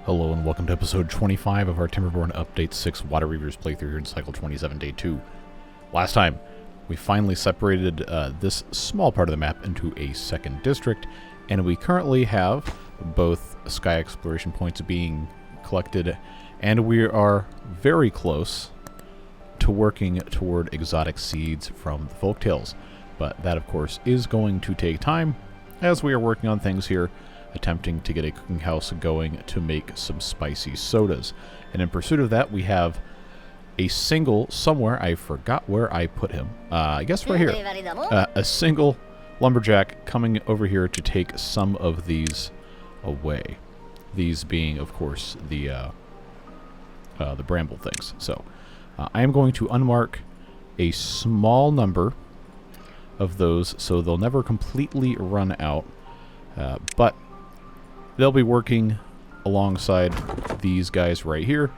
Hello and welcome to episode 25 of our Timberborn Update 6 Waterbeavers playthrough here in Cycle 27 Day 2. Last time, we finally separated this small part of the map into a second district, and we currently have both sky exploration points being collected, and we are very close to working toward exotic seeds from the folktales. But that, of course, is going to take time, as we are working on things here, attempting to get a cooking house going to make some spicy sodas. And in pursuit of that, we have a single somewhere. I forgot where I put him. I guess right here. A single lumberjack coming over here to take some of these away. These being, of course, the bramble things. So I am going to unmark a small number of those so they'll never completely run out. But they'll be working alongside these guys right here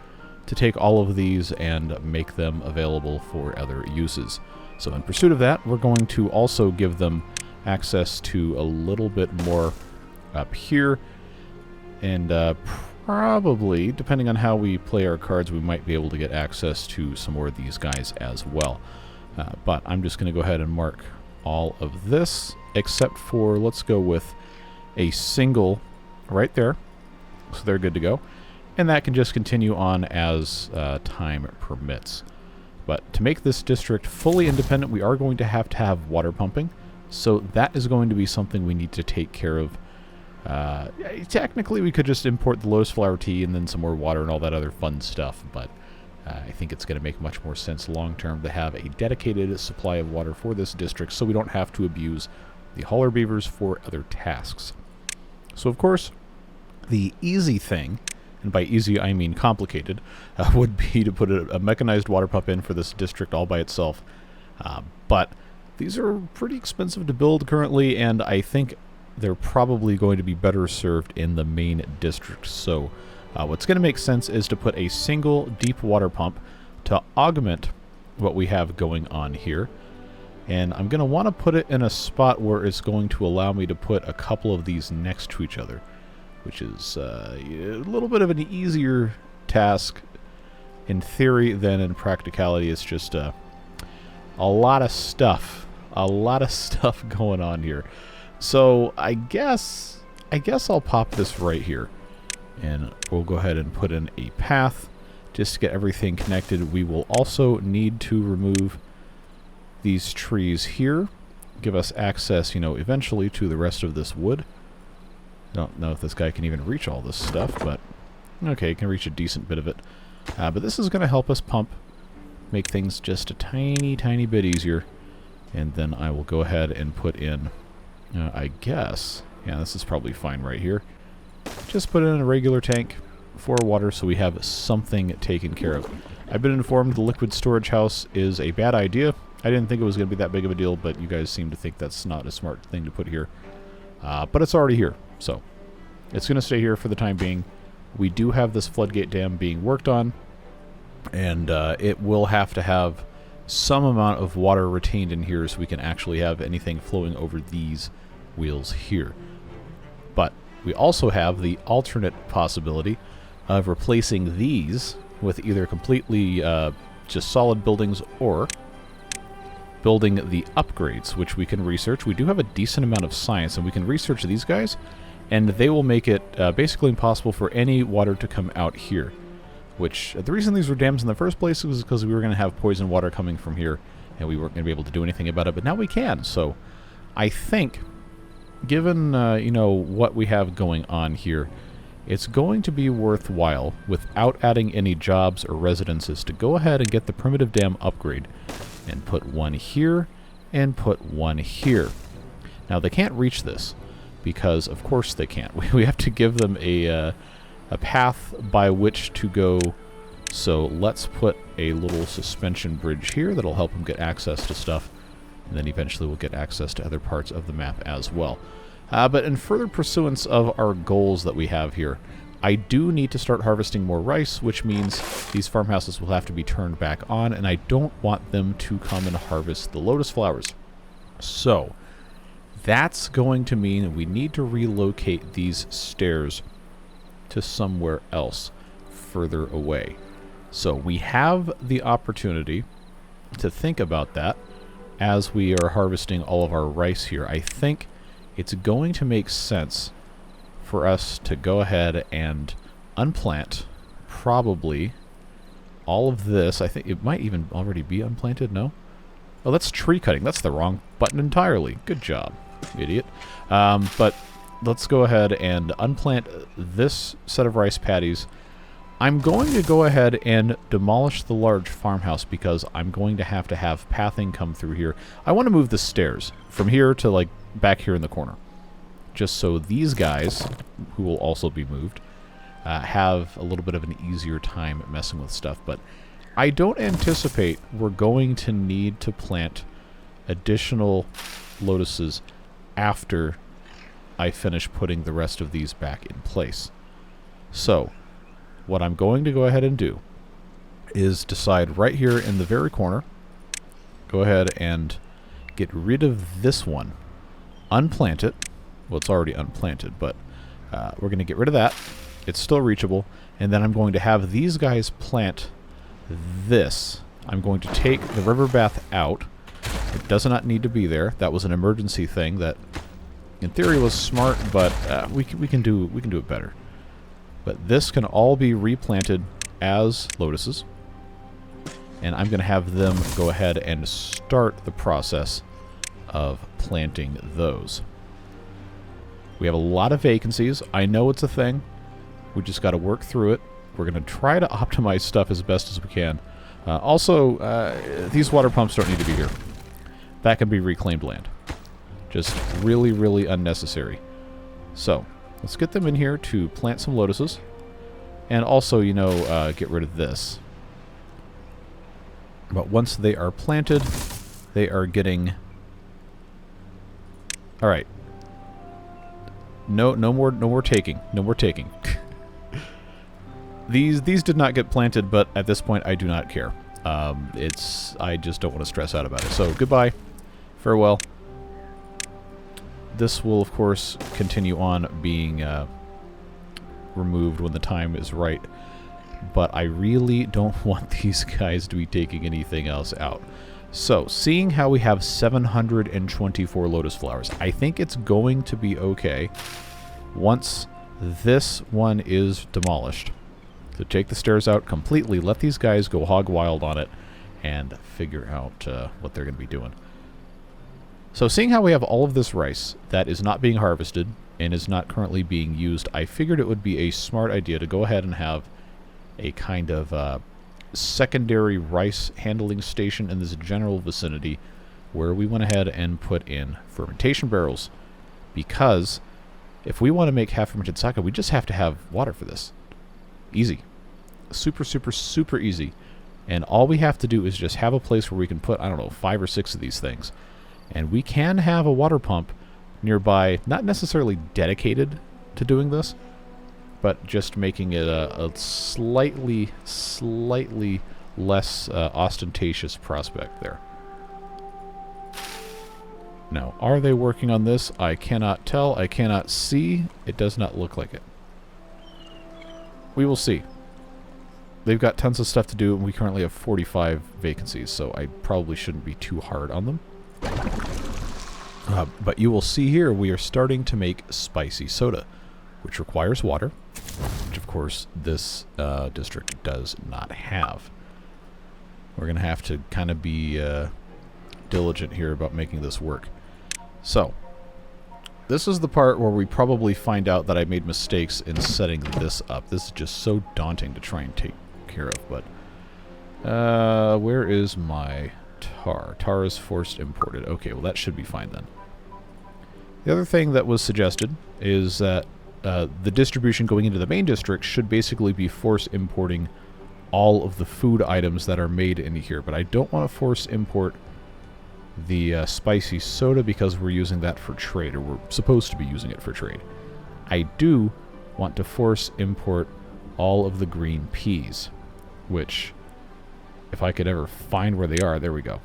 to take all of these and make them available for other uses. So in pursuit of that, we're going to also give them access to a little bit more up here. And probably, depending on how we play our cards, we might be able to get access to some more of these guys as well. But I'm just going to go ahead and mark all of this, except for, let's go with a single right there, so they're good to go, and that can just continue on as time permits. But to make this district fully independent, we are going to have water pumping, so that is going to be something we need to take care of. Technically, we could just import the lotus flower tea and then some more water and all that other fun stuff, but I think it's going to make much more sense long term to have a dedicated supply of water for this district, so we don't have to abuse the hauler beavers for other tasks. So, of course, the easy thing, and by easy I mean complicated, would be to put a mechanized water pump in for this district all by itself. But these are pretty expensive to build currently, and I think they're probably going to be better served in the main district. So what's going to make sense is to put a single deep water pump to augment what we have going on here. And I'm going to want to put it in a spot where it's going to allow me to put a couple of these next to each other, which is a little bit of an easier task in theory than in practicality. It's just a lot of stuff. A lot of stuff going on here. So I guess I'll pop this right here. And we'll go ahead and put in a path just to get everything connected. We will also need to remove these trees here. Give us access, eventually to the rest of this wood. Don't know if this guy can even reach all this stuff, but okay, can reach a decent bit of it. But this is going to help us pump, make things just a tiny, tiny bit easier. And then I will go ahead and put in, I guess, yeah, this is probably fine right here. Just put in a regular tank for water so we have something taken care of. I've been informed the liquid storage house is a bad idea. I didn't think it was going to be that big of a deal, but you guys seem to think that's not a smart thing to put here. But it's already here, so it's going to stay here for the time being. We do have this floodgate dam being worked on, and it will have to have some amount of water retained in here so we can actually have anything flowing over these wheels here. But we also have the alternate possibility of replacing these with either completely just solid buildings or building the upgrades, which we can research. We do have a decent amount of science, and we can research these guys, and they will make it basically impossible for any water to come out here. Which, the reason these were dams in the first place was because we were going to have poison water coming from here, and we weren't going to be able to do anything about it, but now we can. So I think, given what we have going on here, it's going to be worthwhile, without adding any jobs or residences, to go ahead and get the primitive dam upgrade and put one here and put one here. Now they can't reach this because, of course, they can't. We have to give them a path by which to go. So let's put a little suspension bridge here that'll help them get access to stuff, and then eventually we'll get access to other parts of the map as well. But in further pursuance of our goals that we have here, I do need to start harvesting more rice, which means these farmhouses will have to be turned back on, and I don't want them to come and harvest the lotus flowers. So that's going to mean we need to relocate these stairs to somewhere else further away. So we have the opportunity to think about that as we are harvesting all of our rice here. I think it's going to make sense for us to go ahead and unplant probably all of this. I think it might even already be unplanted, no? Oh, that's tree cutting. That's the wrong button entirely. Good job, idiot. But let's go ahead and unplant this set of rice paddies. I'm going to go ahead and demolish the large farmhouse because I'm going to have pathing come through here. I want to move the stairs from here to, like, back here in the corner. Just so these guys, who will also be moved, have a little bit of an easier time messing with stuff. But I don't anticipate we're going to need to plant additional lotuses after I finish putting the rest of these back in place. So what I'm going to go ahead and do is decide right here in the very corner, go ahead and get rid of this one, unplant it. Well, it's already unplanted, but we're going to get rid of that. It's still reachable. And then I'm going to have these guys plant this. I'm going to take the river bath out. It does not need to be there. That was an emergency thing that, in theory, was smart, but we can do it better. But this can all be replanted as lotuses, and I'm going to have them go ahead and start the process of planting those. We have a lot of vacancies. I know it's a thing. We just got to work through it. We're going to try to optimize stuff as best as we can. Also, these water pumps don't need to be here. That can be reclaimed land. Just really, really unnecessary. So, let's get them in here to plant some lotuses. And also, you know, get rid of this. But once they are planted, they are getting... Alright. No more taking. No more taking. These did not get planted, but at this point I do not care. I just don't want to stress out about it. So, goodbye. Farewell. This will, of course, continue on being removed when the time is right. But I really don't want these guys to be taking anything else out. So, seeing how we have 724 lotus flowers, I think it's going to be okay once this one is demolished. So take the stairs out completely, let these guys go hog wild on it, and figure out what they're going to be doing. So seeing how we have all of this rice that is not being harvested and is not currently being used, I figured it would be a smart idea to go ahead and have a kind of secondary rice handling station in this general vicinity where we went ahead and put in fermentation barrels. Because if we want to make half-fermented sake, we just have to have water for this. Easy. Super, super, super easy. And all we have to do is just have a place where we can put, I don't know, 5 or 6 of these things. And we can have a water pump nearby, not necessarily dedicated to doing this, but just making it a slightly less ostentatious prospect there. Now, are they working on this? I cannot tell. I cannot see. It does not look like it. We will see. They've got tons of stuff to do, and we currently have 45 vacancies, so I probably shouldn't be too hard on them. But you will see here we are starting to make spicy soda, which requires water, which of course this district does not have. We're going to have to kind of be diligent here about making this work. So, this is the part where we probably find out that I made mistakes in setting this up. This is just so daunting to try and take care of, but where is my tar? Tar is forced imported. Okay, well that should be fine then. The other thing that was suggested is that the distribution going into the main district should basically be force importing all of the food items that are made in here, but I don't want to force import the spicy soda because we're using that for trade, or we're supposed to be using it for trade. I do want to force import all of the green peas, which, if I could ever find where they are, there we go.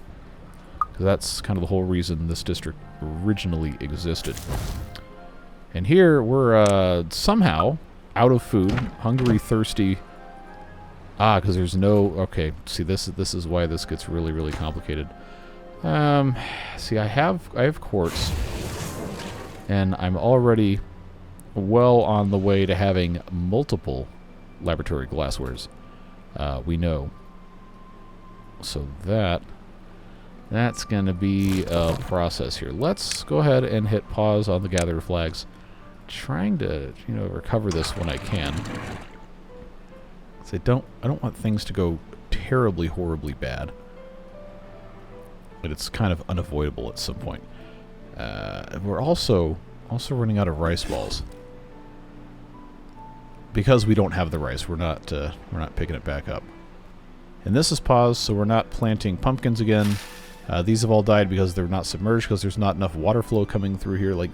Because that's kind of the whole reason this district originally existed. And here we're somehow out of food, hungry, thirsty. Ah, because there's no... Okay, see, this is why this gets really, really complicated. See, I have quartz, and I'm already well on the way to having multiple laboratory glasswares. We know. So that's going to be a process here. Let's go ahead and hit pause on the gather flags. Trying to, you know, recover this when I can. I don't want things to go terribly, horribly bad. But it's kind of unavoidable at some point. We're also running out of rice balls. Because we don't have the rice, we're not picking it back up. And this is paused, so we're not planting pumpkins again. These have all died because they're not submerged, because there's not enough water flow coming through here. Like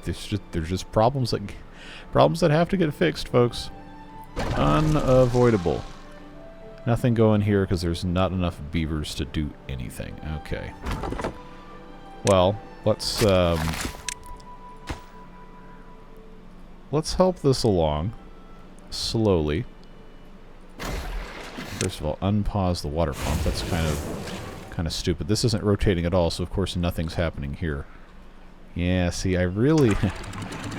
there's just problems that have to get fixed, folks. Unavoidable. Nothing going here because there's not enough beavers to do anything. Okay. Well, let's help this along slowly. First of all, unpause the water pump. That's kind of stupid. This isn't rotating at all, so of course nothing's happening here. Yeah, see, I really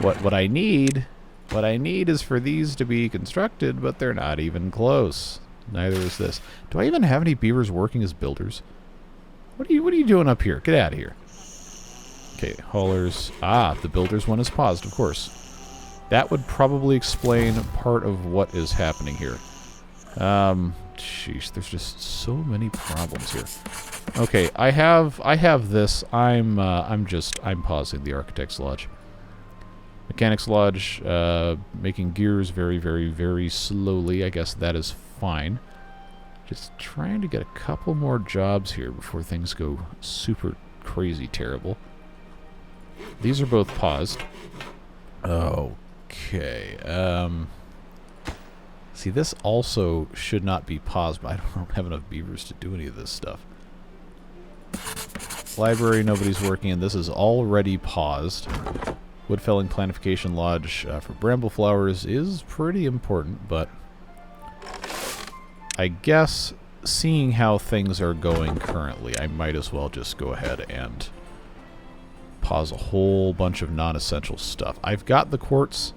what I need is for these to be constructed, but they're not even close. Neither is this. Do I even have any beavers working as builders? What are you doing up here? Get out of here. Okay, haulers. Ah, the builders one is paused, of course. That would probably explain part of what is happening here. Sheesh, there's just so many problems here. Okay, I have this. I'm pausing the Architect's Lodge. Mechanics Lodge, making gears very, very, very slowly. I guess that is fine. Just trying to get a couple more jobs here before things go super crazy terrible. These are both paused. Okay. See, this also should not be paused, but I don't have enough beavers to do any of this stuff. Library, nobody's working, and this is already paused. Woodfelling Planification Lodge for bramble flowers is pretty important, but I guess seeing how things are going currently, I might as well just go ahead and pause a whole bunch of non-essential stuff. I've got the quartz.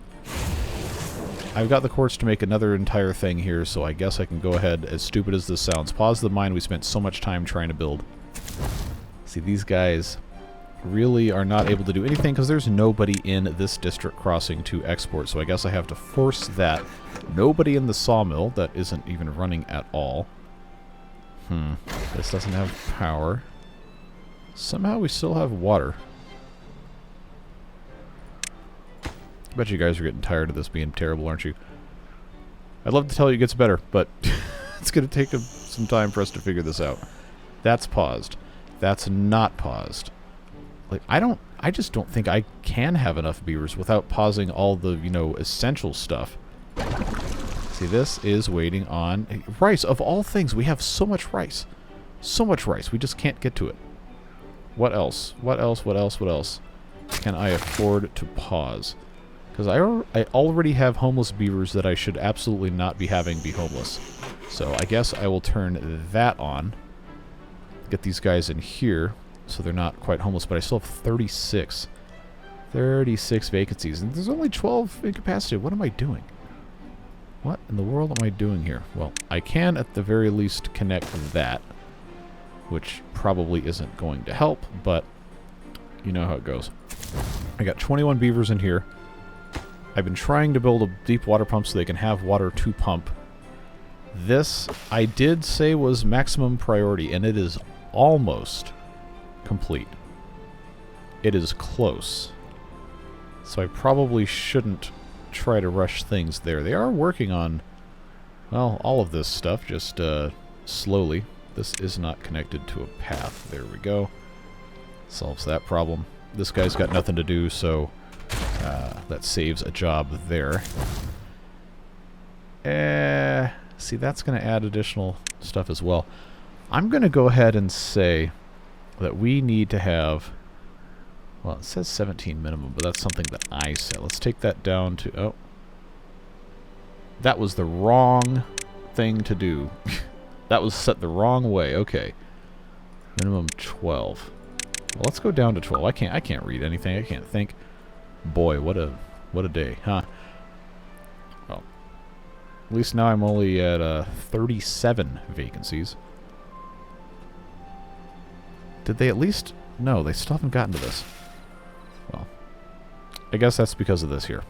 I've got the quartz to make another entire thing here, so I guess I can go ahead, as stupid as this sounds, pause the mine we spent so much time trying to build. See, these guys really are not able to do anything because there's nobody in this district crossing to export, so I guess I have to force that. Nobody in the sawmill that isn't even running at all. This doesn't have power. Somehow we still have water. I bet you guys are getting tired of this being terrible, aren't you? I'd love to tell you it gets better, but it's going to take some time for us to figure this out. That's paused. That's not paused. Like, I just don't think I can have enough beavers without pausing all the, you know, essential stuff. See, this is waiting on rice. Of all things, we have so much rice. So much rice. We just can't get to it. What else? What else? What else? What else can I afford to pause? Because I already have homeless beavers that I should absolutely not be having be homeless. So I guess I will turn that on. Get these guys in here so they're not quite homeless, but I still have 36. 36 vacancies, and there's only 12 incapacitated. What am I doing? What in the world am I doing here? Well, I can at the very least connect that, which probably isn't going to help, but you know how it goes. I got 21 beavers in here. I've been trying to build a deep water pump so they can have water to pump. This, I did say, was maximum priority, and it is almost complete. It is close. So I probably shouldn't try to rush things there. They are working on, well, all of this stuff, just slowly. This is not connected to a path. There we go. Solves that problem. This guy's got nothing to do, so that saves a job there. See, that's going to add additional stuff as well. I'm going to go ahead and say that we need to have, well, it says 17 minimum, but that's something that I set. Let's take that down to, That was the wrong thing to do. That was set the wrong way. Okay. Minimum 12. Well, let's go down to 12. I can't read anything. I can't think. Boy, what a day, huh? Well, at least now I'm only at 37 vacancies. Did they at least... No, they still haven't gotten to this. Well, I guess that's because of this here.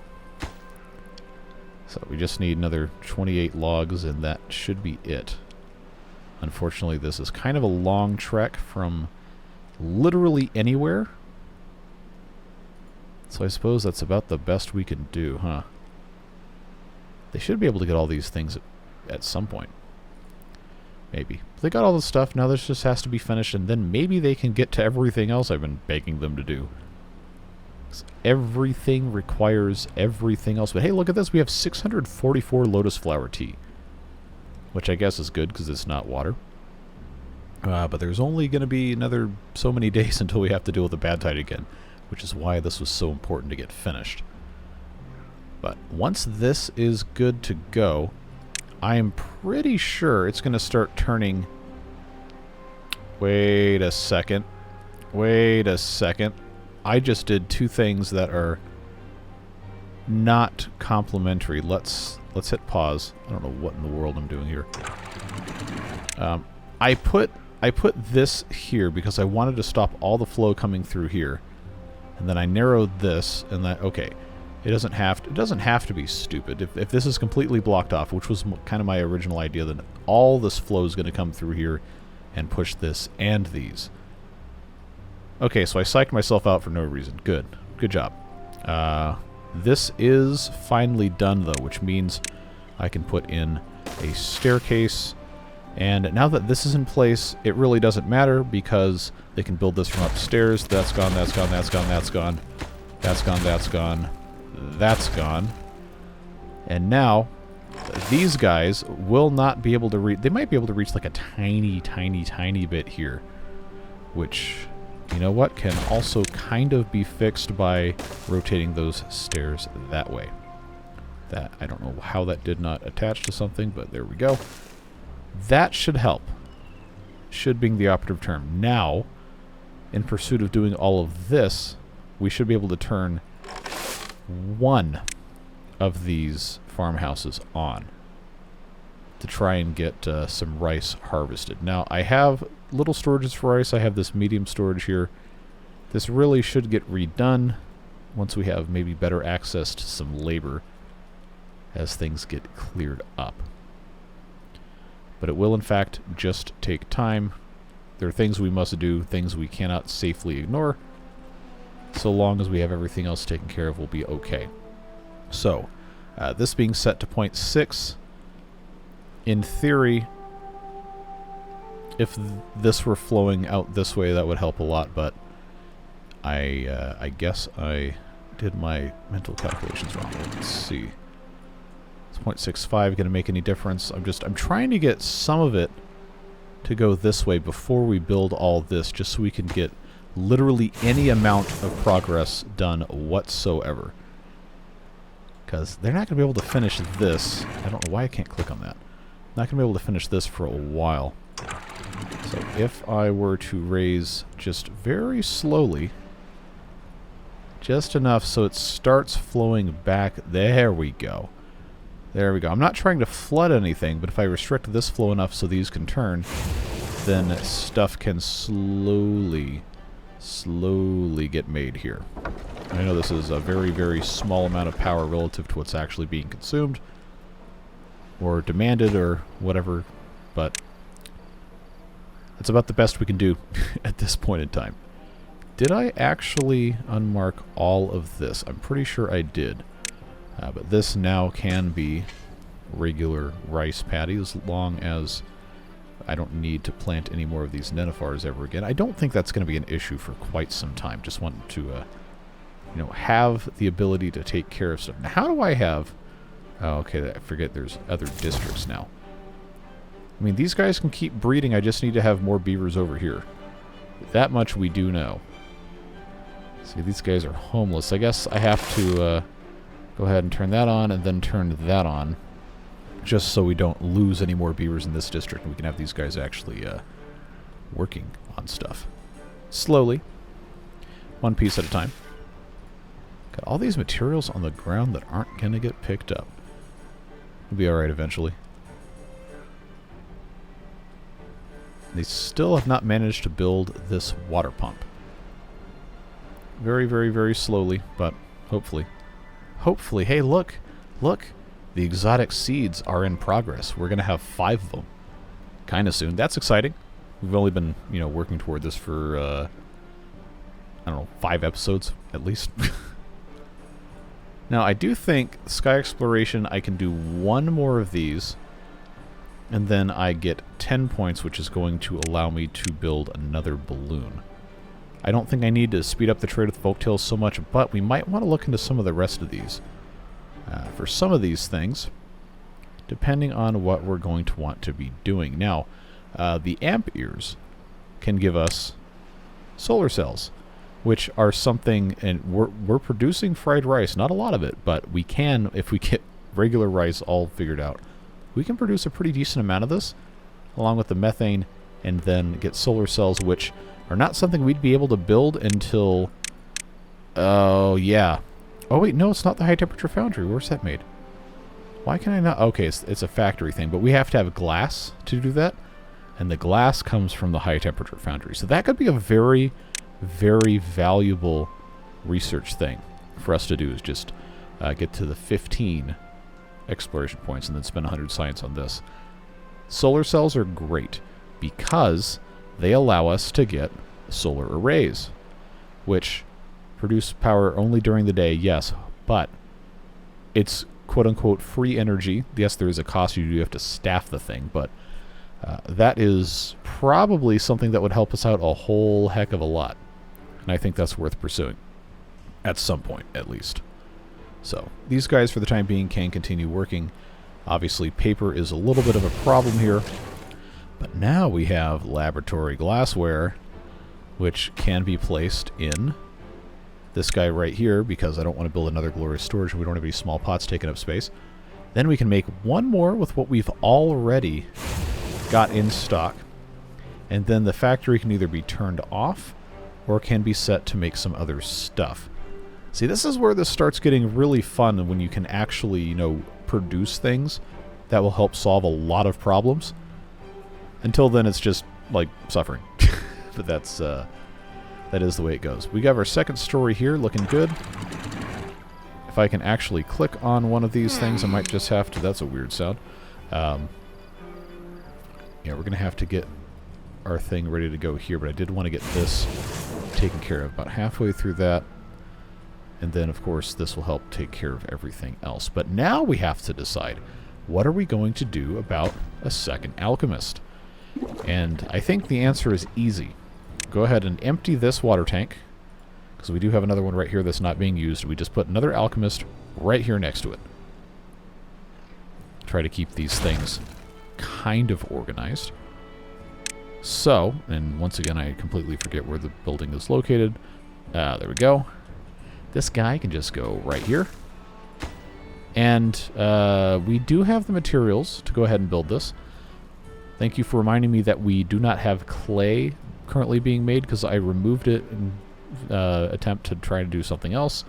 So we just need another 28 logs, and that should be it. Unfortunately, this is kind of a long trek from literally anywhere. So I suppose that's about the best we can do, huh? They should be able to get all these things at some point. Maybe. They got all this stuff, now this just has to be finished, and then maybe they can get to everything else I've been begging them to do. Everything requires everything else. But hey, look at this. We have 644 lotus flower tea. Which I guess is good because it's not water. But there's only going to be another so many days until we have to deal with the bad tide again. Which is why this was so important to get finished. But once this is good to go, I am pretty sure it's going to start turning... Wait a second. Wait a second. I just did two things that are not complementary. Let's hit pause. I don't know what in the world I'm doing here. I put this here because I wanted to stop all the flow coming through here, and then I narrowed this, and that okay. It doesn't have to be stupid. If this is completely blocked off, which was kind of my original idea, then all this flow is going to come through here and push this and these. Okay, so I psyched myself out for no reason. Good. Good job. This is finally done, though, which means I can put in a staircase. And now that this is in place, it really doesn't matter because they can build this from upstairs. That's gone, that's gone, that's gone, that's gone. That's gone, that's gone, that's gone. And now, these guys will not be able to reach... They might be able to reach like a tiny, tiny, tiny bit here. Which... You know what? Can also kind of be fixed by rotating those stairs that way. That, I don't know how that did not attach to something, but there we go. That should help. Should being the operative term. Now, in pursuit of doing all of this, we should be able to turn one of these farmhouses on to try and get some rice harvested. Now, I have little storages for rice. I have this medium storage here. This really should get redone once we have maybe better access to some labor as things get cleared up. But it will, in fact, just take time. There are things we must do, things we cannot safely ignore. So long as we have everything else taken care of, we'll be okay. So, this being set to 0.6, in theory, if this were flowing out this way, that would help a lot, but I guess I did my mental calculations wrong. Let's see. Is 0.65 going to make any difference? I'm trying to get some of it to go this way before we build all this, just so we can get literally any amount of progress done whatsoever. Because they're not going to be able to finish this. I don't know why I can't click on that. Not going to be able to finish this for a while. So if I were to raise just very slowly, just enough so it starts flowing back. There we go. There we go. I'm not trying to flood anything, but if I restrict this flow enough so these can turn, then stuff can slowly get made here. I know this is a very, very small amount of power relative to what's actually being consumed or demanded or whatever, but it's about the best we can do at this point in time. Did I actually unmark all of this? I'm pretty sure I did. But this now can be regular rice paddy as long as I don't need to plant any more of these nenifars ever again. I don't think that's going to be an issue for quite some time. Just want to, you know, have the ability to take care of stuff. Now, how do I have... Oh, okay, I forget there's other districts now. I mean, these guys can keep breeding. I just need to have more beavers over here. That much we do know. See, these guys are homeless. I guess I have to go ahead and turn that on and then turn that on. just so we don't lose any more beavers in this district, and we can have these guys actually working on stuff. Slowly. One piece at a time. Got all these materials on the ground that aren't going to get picked up. We'll be alright eventually. They still have not managed to build this water pump. Very, very, very slowly, but hopefully. Hopefully. Hey, look! Look! The exotic seeds are in progress. We're going to have 5 of them. Kind of soon. That's exciting. We've only been, you know, working toward this for, I don't know, 5 episodes, at least. Now, I do think Sky Exploration, I can do 1 more of these, and then I get 10 points, which is going to allow me to build another balloon. I don't think I need to speed up the trade with Folktales so much, but we might want to look into some of the rest of these. For some of these things, depending on what we're going to want to be doing. Now, the amp ears can give us solar cells, which are something, and we're producing fried rice, not a lot of it, but we can, if we get regular rice all figured out, we can produce a pretty decent amount of this, along with the methane, and then get solar cells, which are not something we'd be able to build until... Oh, yeah. Oh, wait, no, it's not the high-temperature foundry. Where's that made? Why can I not... Okay, it's a factory thing, but we have to have glass to do that, and the glass comes from the high-temperature foundry. So that could be a very, very valuable research thing for us to do, is just get to the 15 exploration points and then spend 100 science on this. Solar cells are great because they allow us to get solar arrays, which produce power only during the day, yes, but it's quote-unquote free energy. Yes, there is a cost. You do have to staff the thing, but that is probably something that would help us out a whole heck of a lot, and I think that's worth pursuing at some point, at least. So these guys, for the time being, can continue working. Obviously, paper is a little bit of a problem here, but now we have laboratory glassware, which can be placed in this guy right here, because I don't want to build another glorious storage. We don't have any small pots taking up space. Then we can make 1 more with what we've already got in stock, and then the factory can either be turned off or can be set to make some other stuff. See, this is where this starts getting really fun, when you can actually, you know, produce things that will help solve a lot of problems. Until then, it's just, like, suffering. But that's, that is the way it goes. We got our second story here, looking good. If I can actually click on one of these things, I might just have to... That's a weird sound. Yeah, we're going to have to get our thing ready to go here, but I did want to get this taken care of. About halfway through that. And then, of course, this will help take care of everything else. But now we have to decide, what are we going to do about a second alchemist? And I think the answer is easy. Go ahead and empty this water tank, because we do have another one right here that's not being used. We just put another alchemist right here next to it. Try to keep these things kind of organized. So, and once again, I completely forget where the building is located. There we go. This guy can just go right here. And we do have the materials to go ahead and build this. Thank you for reminding me that we do not have clay currently being made, because I removed it in attempt to try to do something else.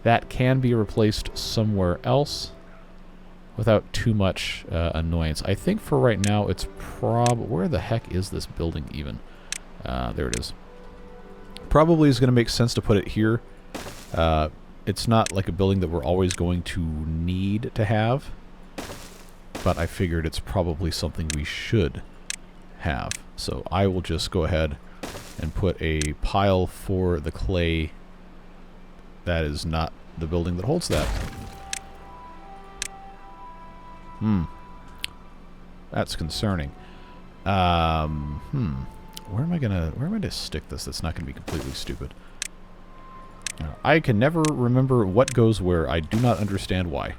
That can be replaced somewhere else without too much annoyance. I think for right now it's where the heck is this building even? There it is. Probably is going to make sense to put it here. It's not like a building that we're always going to need to have, but I figured it's probably something we should have. So I will just go ahead and put a pile for the clay. That is not the building that holds that. That's concerning. Where am I gonna stick this that's not gonna be completely stupid? I can never remember what goes where. I do not understand why.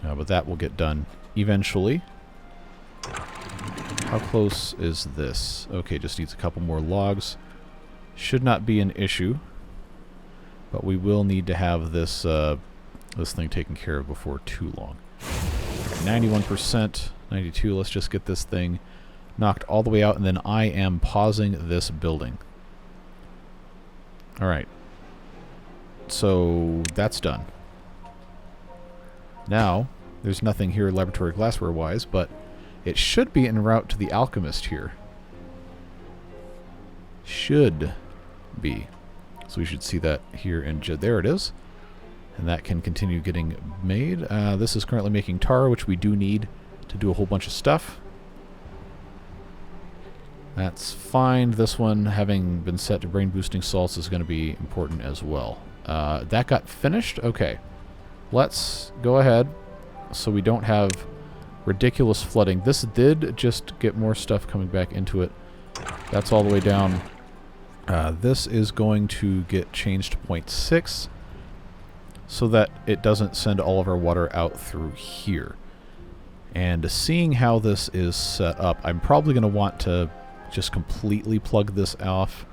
But that will get done eventually. How close is this? Okay, just needs a couple more logs. Should not be an issue. But we will need to have this this thing taken care of before too long. 91%, 92. Let's just get this thing knocked all the way out, and then I am pausing this building. Alright. So that's done. Now, there's nothing here laboratory glassware-wise, but it should be en route to the alchemist here. Should be. So we should see that here in there it is. And that can continue getting made. This is currently making tar, which we do need to do a whole bunch of stuff. That's fine. This one, having been set to brain-boosting salts, is going to be important as well. That got finished? Okay. Let's go ahead so we don't have ridiculous flooding. This did just get more stuff coming back into it. That's all the way down. This is going to get changed to 0.6 so that it doesn't send all of our water out through here. And seeing how this is set up, I'm probably going to want to just completely plug this off,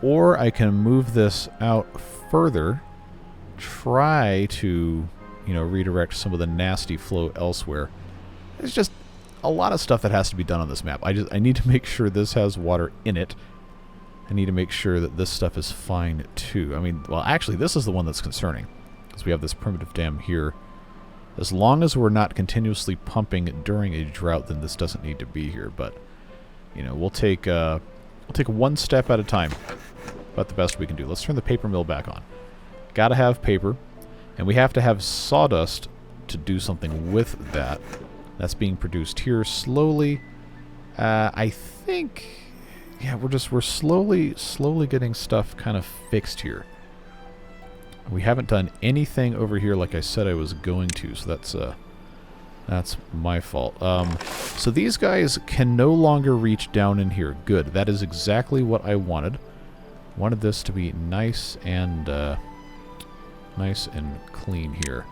or I can move this out further, try to, you know, redirect some of the nasty flow elsewhere. There's just a lot of stuff that has to be done on this map. I need to make sure this has water in it. I need to make sure that this stuff is fine too. I mean, well, actually, this is the one that's concerning, because we have this primitive dam here. As long as we're not continuously pumping during a drought, then this doesn't need to be here. But, you know, we'll take one step at a time. About the best we can do. Let's turn the paper mill back on. Gotta have paper, and we have to have sawdust to do something with that. That's being produced here slowly. I think, yeah, we're slowly getting stuff kind of fixed here. We haven't done anything over here like I said I was going to, so that's my fault. So these guys can no longer reach down in here. Good. That is exactly what I wanted. Wanted this to be nice and clean here.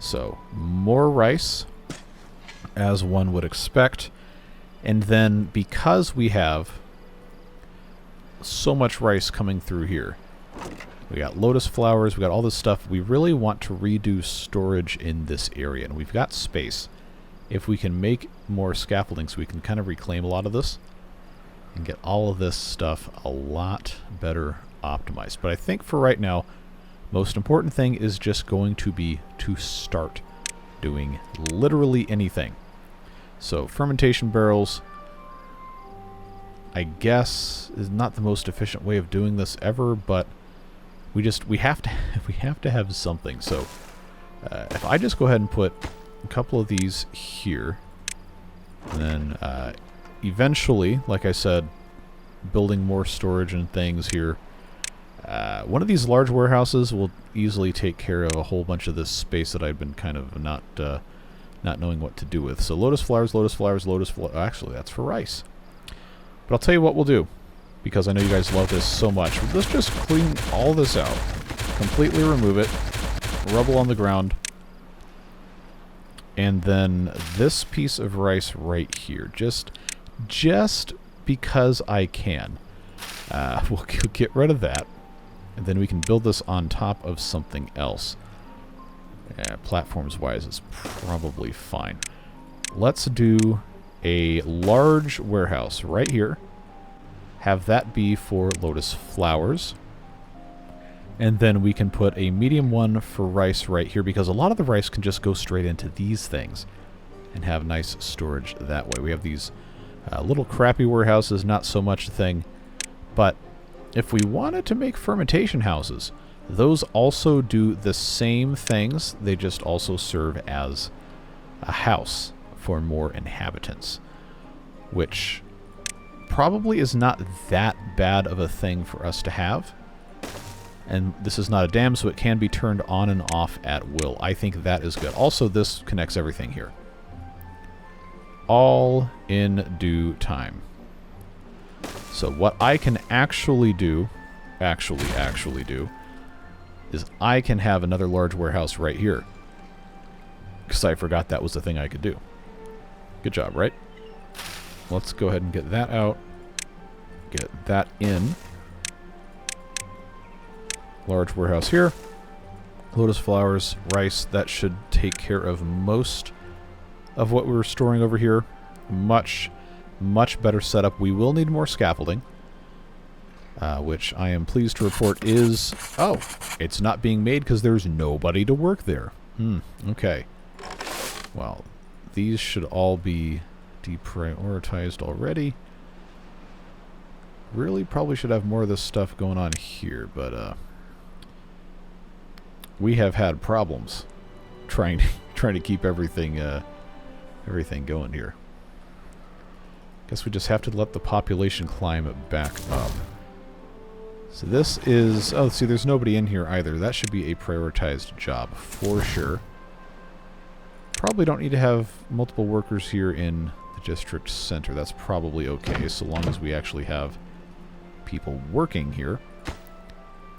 So more rice, as one would expect, and then because we have so much rice coming through here, we got lotus flowers, we got all this stuff. We really want to redo storage in this area, and we've got space. If we can make more scaffolding so we can kind of reclaim a lot of this and get all of this stuff a lot better optimized. But I think for right now, most important thing is just going to be to start doing literally anything. So fermentation barrels, I guess, is not the most efficient way of doing this ever, but we have to have something. So if I just go ahead and put a couple of these here, and then eventually, like I said, building more storage and things here. One of these large warehouses will easily take care of a whole bunch of this space that I've been kind of not knowing what to do with. So lotus flowers, lotus flowers, lotus flowers. Actually, that's for rice. But I'll tell you what we'll do, because I know you guys love this so much. Let's just clean all this out. Completely remove it. Rubble on the ground. And then this piece of rice right here. Just because I can. We'll get rid of that. And then we can build this on top of something else. Platforms-wise, it's probably fine. Let's do a large warehouse right here. Have that be for lotus flowers. And then we can put a medium one for rice right here, because a lot of the rice can just go straight into these things and have nice storage that way. We have these little crappy warehouses, not so much a thing. But if we wanted to make fermentation houses, those also do the same things. They just also serve as a house for more inhabitants, which probably is not that bad of a thing for us to have. And this is not a dam, so it can be turned on and off at will. I think that is good. Also, this connects everything here. All in due time. So what I can actually do, is I can have another large warehouse right here. Because I forgot that was the thing I could do. Good job, right? Let's go ahead and get that out. Get that in. Large warehouse here. Lotus flowers, rice, that should take care of most of what we're storing over here. Much better setup. We will need more scaffolding, which I am pleased to report is... Oh, it's not being made because there's nobody to work there. Okay. Well, these should all be deprioritized already. Really probably should have more of this stuff going on here, but we have had problems trying to keep everything going here. Guess we just have to let the population climb back up. So this is... Oh, see, there's nobody in here either. That should be a prioritized job for sure. Probably don't need to have multiple workers here in the district center. That's probably okay, so long as we actually have people working here.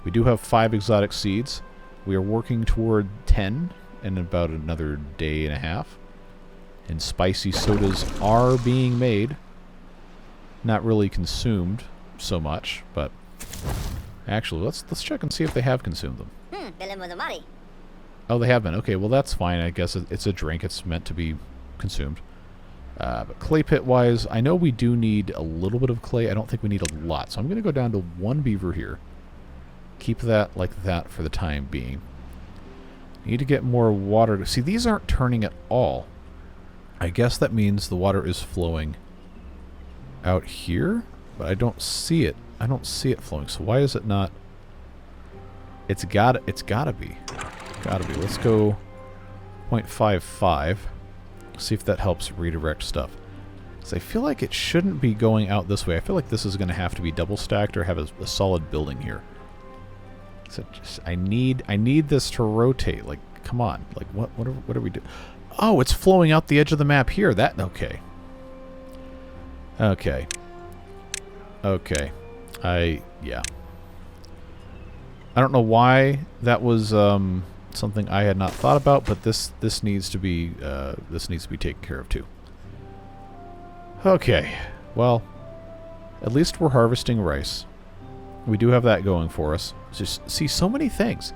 We do have 5 exotic seeds. We are working toward 10 in about another day and a half. And spicy sodas are being made. Not really consumed so much, but actually, let's check and see if they have consumed them. Oh, they have been. Okay, well that's fine. I guess it's a drink. It's meant to be consumed. But clay pit-wise, I know we do need a little bit of clay. I don't think we need a lot. So I'm going to go down to 1 beaver here. Keep that like that for the time being. Need to get more water. See, these aren't turning at all. I guess that means the water is flowing out here, but I don't see it. I don't see it flowing. So why is it not? It's gotta be. Gotta be. Let's go 0.55. See if that helps redirect stuff. Because I feel like it shouldn't be going out this way. I feel like this is going to have to be double stacked or have a solid building here. So just, I need this to rotate. Like, come on. Like, what are we doing? Oh, it's flowing out the edge of the map here. Okay. Okay. Okay. Yeah. I don't know why that was something I had not thought about, but this needs to be taken care of too. Okay. Well, at least we're harvesting rice. We do have that going for us. Just see, so many things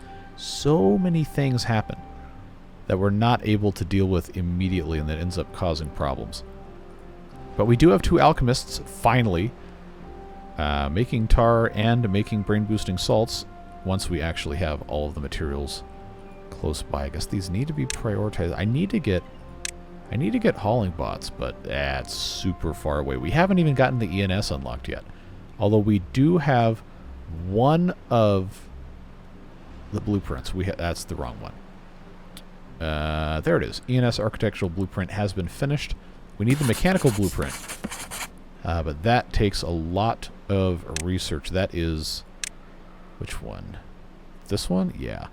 happen that we're not able to deal with immediately, and that ends up causing problems. But we do have 2 alchemists, finally, making tar and making brain-boosting salts once we actually have all of the materials close by. I guess these need to be prioritized. I need to get hauling bots, but that's super far away. We haven't even gotten the ENS unlocked yet. Although we do have one of the blueprints. That's the wrong one. There it is. ENS architectural blueprint has been finished. We need the mechanical blueprint. But that takes a lot of research. That is... Which one? This one? Yeah.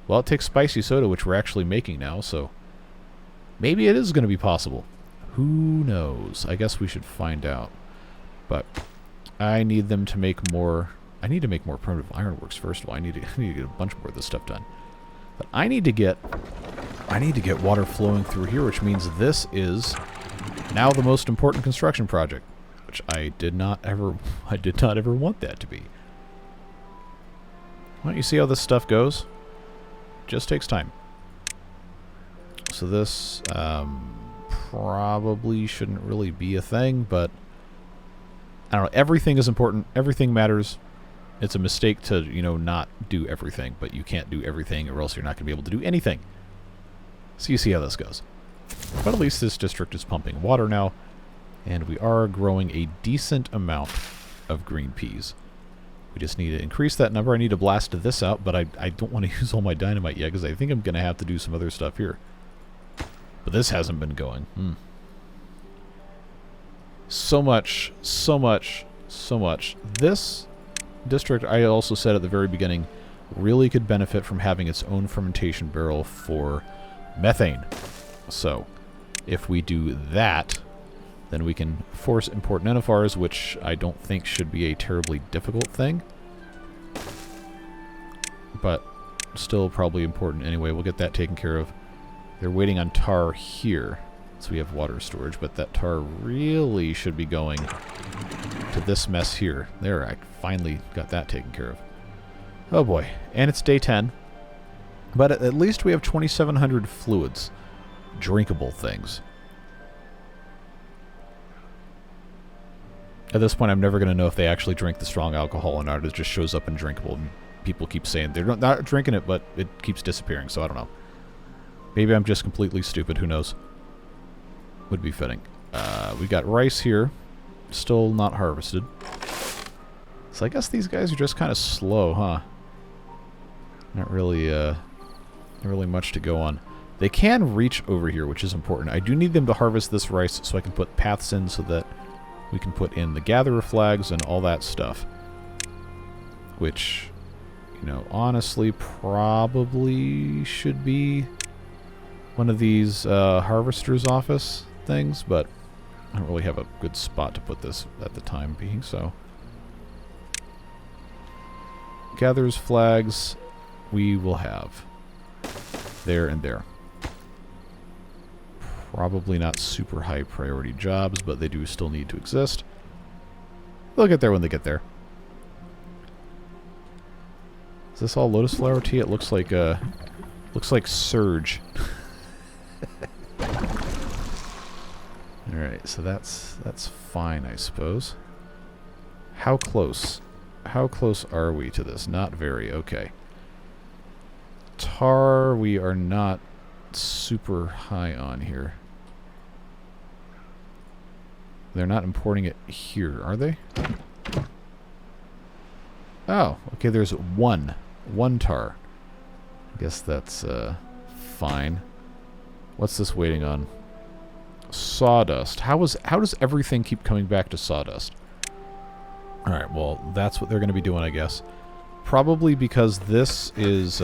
Well, it takes spicy soda, which we're actually making now, so... Maybe it is going to be possible. Who knows? I guess we should find out. But I need them to make more... I need to make more primitive ironworks, first of all. I need to get a bunch more of this stuff done. But I need to get water flowing through here, which means this is now the most important construction project, which I did not ever want that to be. Well, you see how this stuff goes? Just takes time. So this probably shouldn't really be a thing, but I don't know. Everything is important. Everything matters. It's a mistake to, not do everything, but you can't do everything or else you're not going to be able to do anything. So you see how this goes. But at least this district is pumping water now, and we are growing a decent amount of green peas. We just need to increase that number. I need to blast this out, but I don't want to use all my dynamite yet because I think I'm going to have to do some other stuff here. But this hasn't been going. So much. This district, I also said at the very beginning, really could benefit from having its own fermentation barrel for methane. So, if we do that, then we can force import nenophares, which I don't think should be a terribly difficult thing. But still probably important anyway. We'll get that taken care of. They're waiting on tar here, so we have water storage, but that tar really should be going to this mess here. There, I finally got that taken care of. Oh boy. And it's day 10. But at least we have 2,700 fluids. Drinkable things. At this point, I'm never going to know if they actually drink the strong alcohol or not. It just shows up in drinkable. And people keep saying they're not drinking it, but it keeps disappearing, so I don't know. Maybe I'm just completely stupid. Who knows? Would be fitting. We got rice here. Still not harvested. So I guess these guys are just kind of slow, huh? Not really much to go on. They can reach over here, which is important. I do need them to harvest this rice so I can put paths in so that we can put in the gatherer flags and all that stuff. Which, you know, honestly probably should be one of these harvester's office things, but I don't really have a good spot to put this at the time being, so. Gatherer's flags we will have there and there. Probably not super high priority jobs, but they do still need to exist. They'll get there when they get there. Is this all lotus flower tea? It looks like Surge. Alright, so that's fine, I suppose. How close? How close are we to this? Not very, okay. Tar, we are not super high on here. They're not importing it here, are they? Oh, okay, there's one tar. I guess that's fine. What's this waiting on? Sawdust. How does everything keep coming back to sawdust? Alright, well, that's what they're going to be doing, I guess. Probably because this is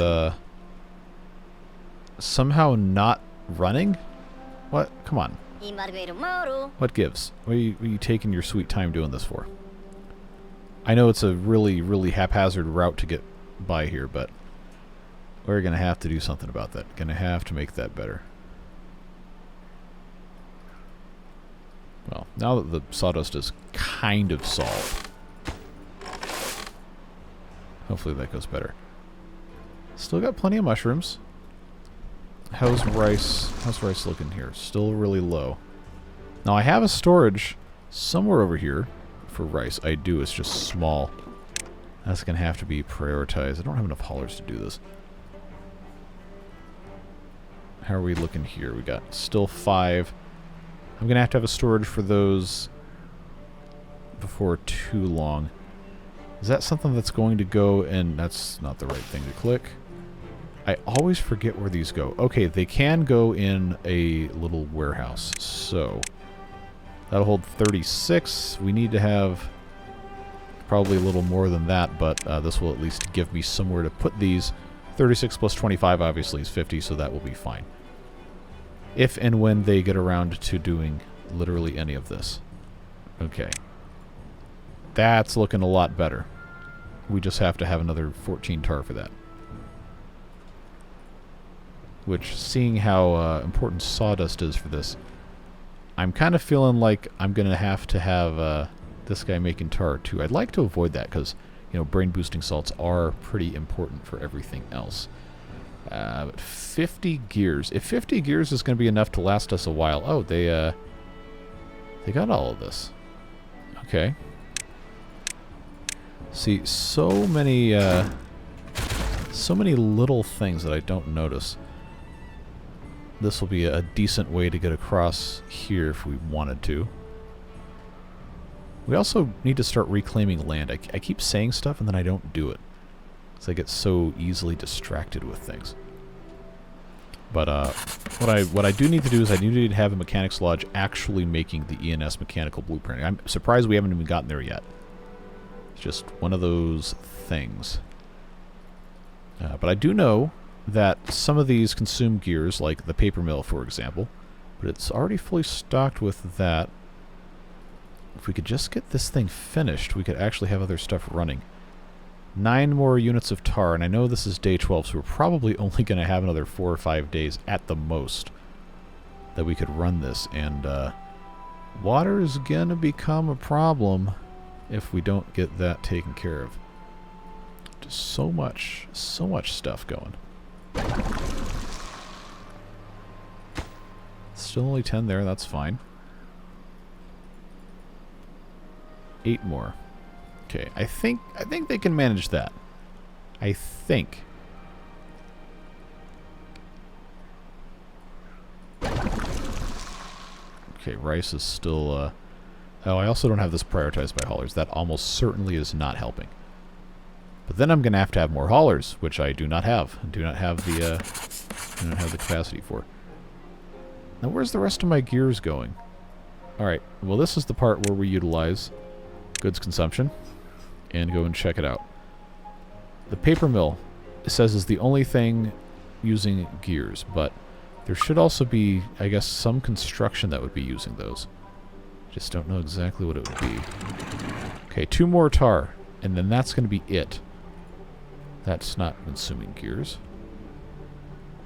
somehow not running? What? Come on. What gives? What are you taking your sweet time doing this for? I know it's a really, really haphazard route to get by here, but we're going to have to do something about that. Going to have to make that better. Well, now that the sawdust is kind of solved, hopefully that goes better. Still got plenty of mushrooms. How's rice looking here? Still really low. Now I have a storage somewhere over here for rice. I do, it's just small. That's going to have to be prioritized. I don't have enough haulers to do this. How are we looking here? We got still 5. I'm going to have a storage for those before too long. Is that something that's going to go, and that's not the right thing to click. I always forget where these go. Okay, they can go in a little warehouse. So, that'll hold 36. We need to have probably a little more than that, but this will at least give me somewhere to put these. 36 plus 25 obviously is 50, so that will be fine. If and when they get around to doing literally any of this. Okay. That's looking a lot better. We just have to have another 14 tar for that. Which, seeing how important sawdust is for this, I'm kind of feeling like I'm going to have this guy making tar too. I'd like to avoid that because, you know, brain boosting salts are pretty important for everything else. But 50 gears. If 50 gears is going to be enough to last us a while. Oh, they got all of this. Okay. See, so many little things that I don't notice. This will be a decent way to get across here if we wanted to. We also need to start reclaiming land. I keep saying stuff and then I don't do it. Because I get so easily distracted with things. But what I do need to do is I do need to have the Mechanics Lodge actually making the ENS mechanical blueprint. I'm surprised we haven't even gotten there yet. It's just one of those things. But I do know that some of these consume gears, like the paper mill, for example. But it's already fully stocked with that. If we could just get this thing finished, we could actually have other stuff running. 9 more units of tar, and I know this is day 12, so we're probably only going to have another 4 or 5 days at the most that we could run this. And water is going to become a problem if we don't get that taken care of. Just so much stuff going. Still only 10 there, that's fine. 8 more. Okay, I think they can manage that. I think. Okay, rice is still, oh, I also don't have this prioritized by haulers. That almost certainly is not helping. But then I'm going to have more haulers, which I do not have. I do not have the capacity for. Now, where's the rest of my gears going? Alright, well, this is the part where we utilize goods consumption and go and check it out. The paper mill, it says, is the only thing using gears, but there should also be, I guess, some construction that would be using those. Just don't know exactly what it would be. Okay, 2 more tar, and then that's going to be it. That's not consuming gears.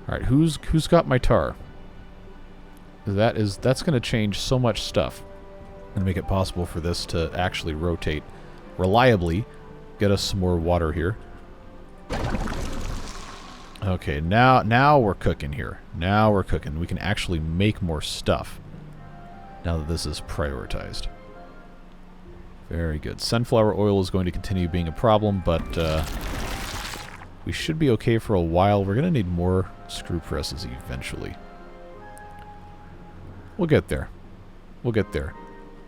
Alright, who's got my tar? That's going to change so much stuff and make it possible for this to actually rotate reliably. Get us some more water here. Okay, now we're cooking here. Now we're cooking. We can actually make more stuff now that this is prioritized. Very good. Sunflower oil is going to continue being a problem, but we should be okay for a while. We're going to need more screw presses eventually. We'll get there. We'll get there.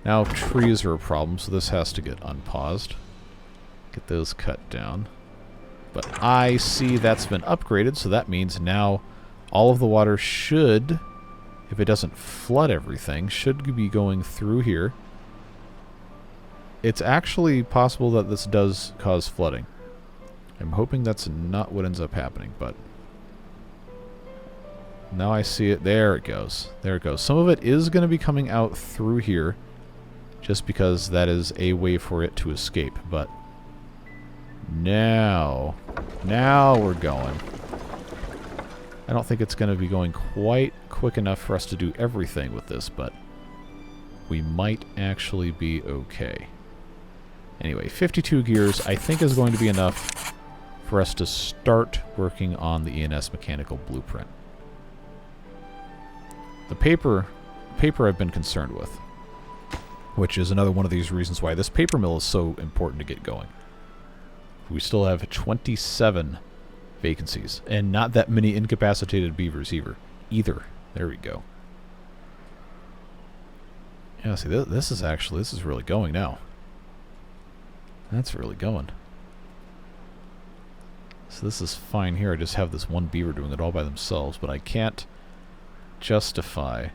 Now trees are a problem, so this has to get unpaused. Get those cut down. But I see that's been upgraded, so that means now all of the water should, if it doesn't flood everything, should be going through here. It's actually possible that this does cause flooding. I'm hoping that's not what ends up happening, but now I see it. There it goes. There it goes. Some of it is going to be coming out through here just because that is a way for it to escape, but now we're going. I don't think it's going to be going quite quick enough for us to do everything with this, but we might actually be okay. Anyway, 52 gears I think is going to be enough for us to start working on the ENS mechanical blueprint. The paper I've been concerned with, which is another one of these reasons why this paper mill is so important to get going. We still have 27 vacancies, and not that many incapacitated beavers either. There we go. Yeah, see, this is really going now. That's really going. So this is fine here. I just have this one beaver doing it all by themselves, but I cannot justify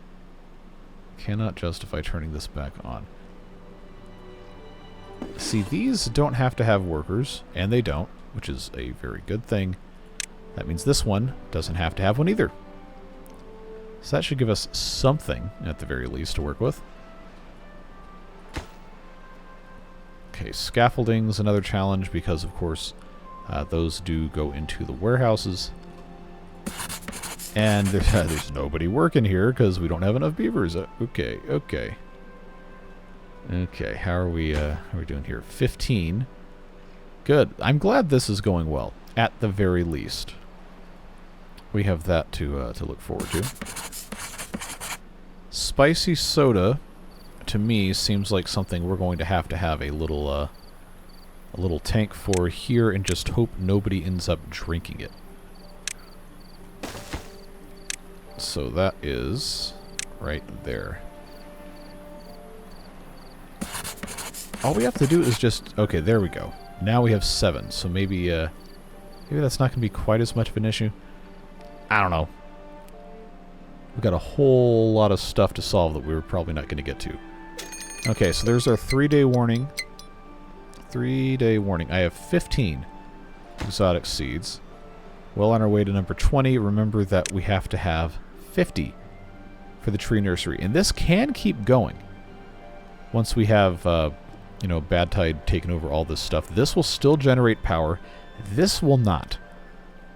turning this back on. See, these don't have to have workers, and they don't, which is a very good thing. That means this one doesn't have to have one either. So that should give us something, at the very least, to work with. Okay, scaffolding's another challenge because, of course, those do go into the warehouses. And there's nobody working here because we don't have enough beavers. Okay. Okay, how are we doing here? 15. Good. I'm glad this is going well, at the very least. We have that to look forward to. Spicy soda, to me, seems like something we're going to have a little tank for here, and just hope nobody ends up drinking it. So that is right there. All we have to do is just... Okay, there we go. Now we have 7, so maybe that's not going to be quite as much of an issue. I don't know. We've got a whole lot of stuff to solve that we're probably not going to get to. Okay, so there's our 3-day warning. 3-day warning. I have 15 exotic seeds. Well on our way to number 20. Remember that we have to have 50 for the tree nursery. And this can keep going. Once we have, Bad Tide taken over all this stuff, this will still generate power. This will not.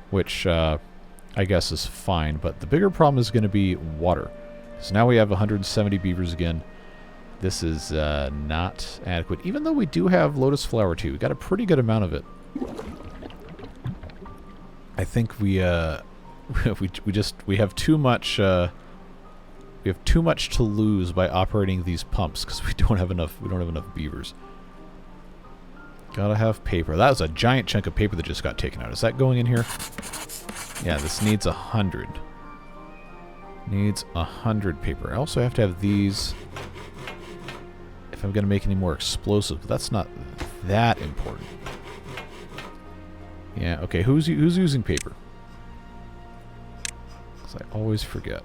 Which, I guess is fine. But the bigger problem is going to be water. So now we have 170 beavers again. This is not adequate. Even though we do have lotus flower too. We got a pretty good amount of it. I think we we have too much to lose by operating these pumps because we don't have enough beavers. Gotta have paper. That was a giant chunk of paper that just got taken out. Is that going in here? Yeah, this needs 100. Needs 100 paper. I also have to have these if I'm going to make any more explosives, but that's not that important. Yeah, okay, who's using paper? Because I always forget.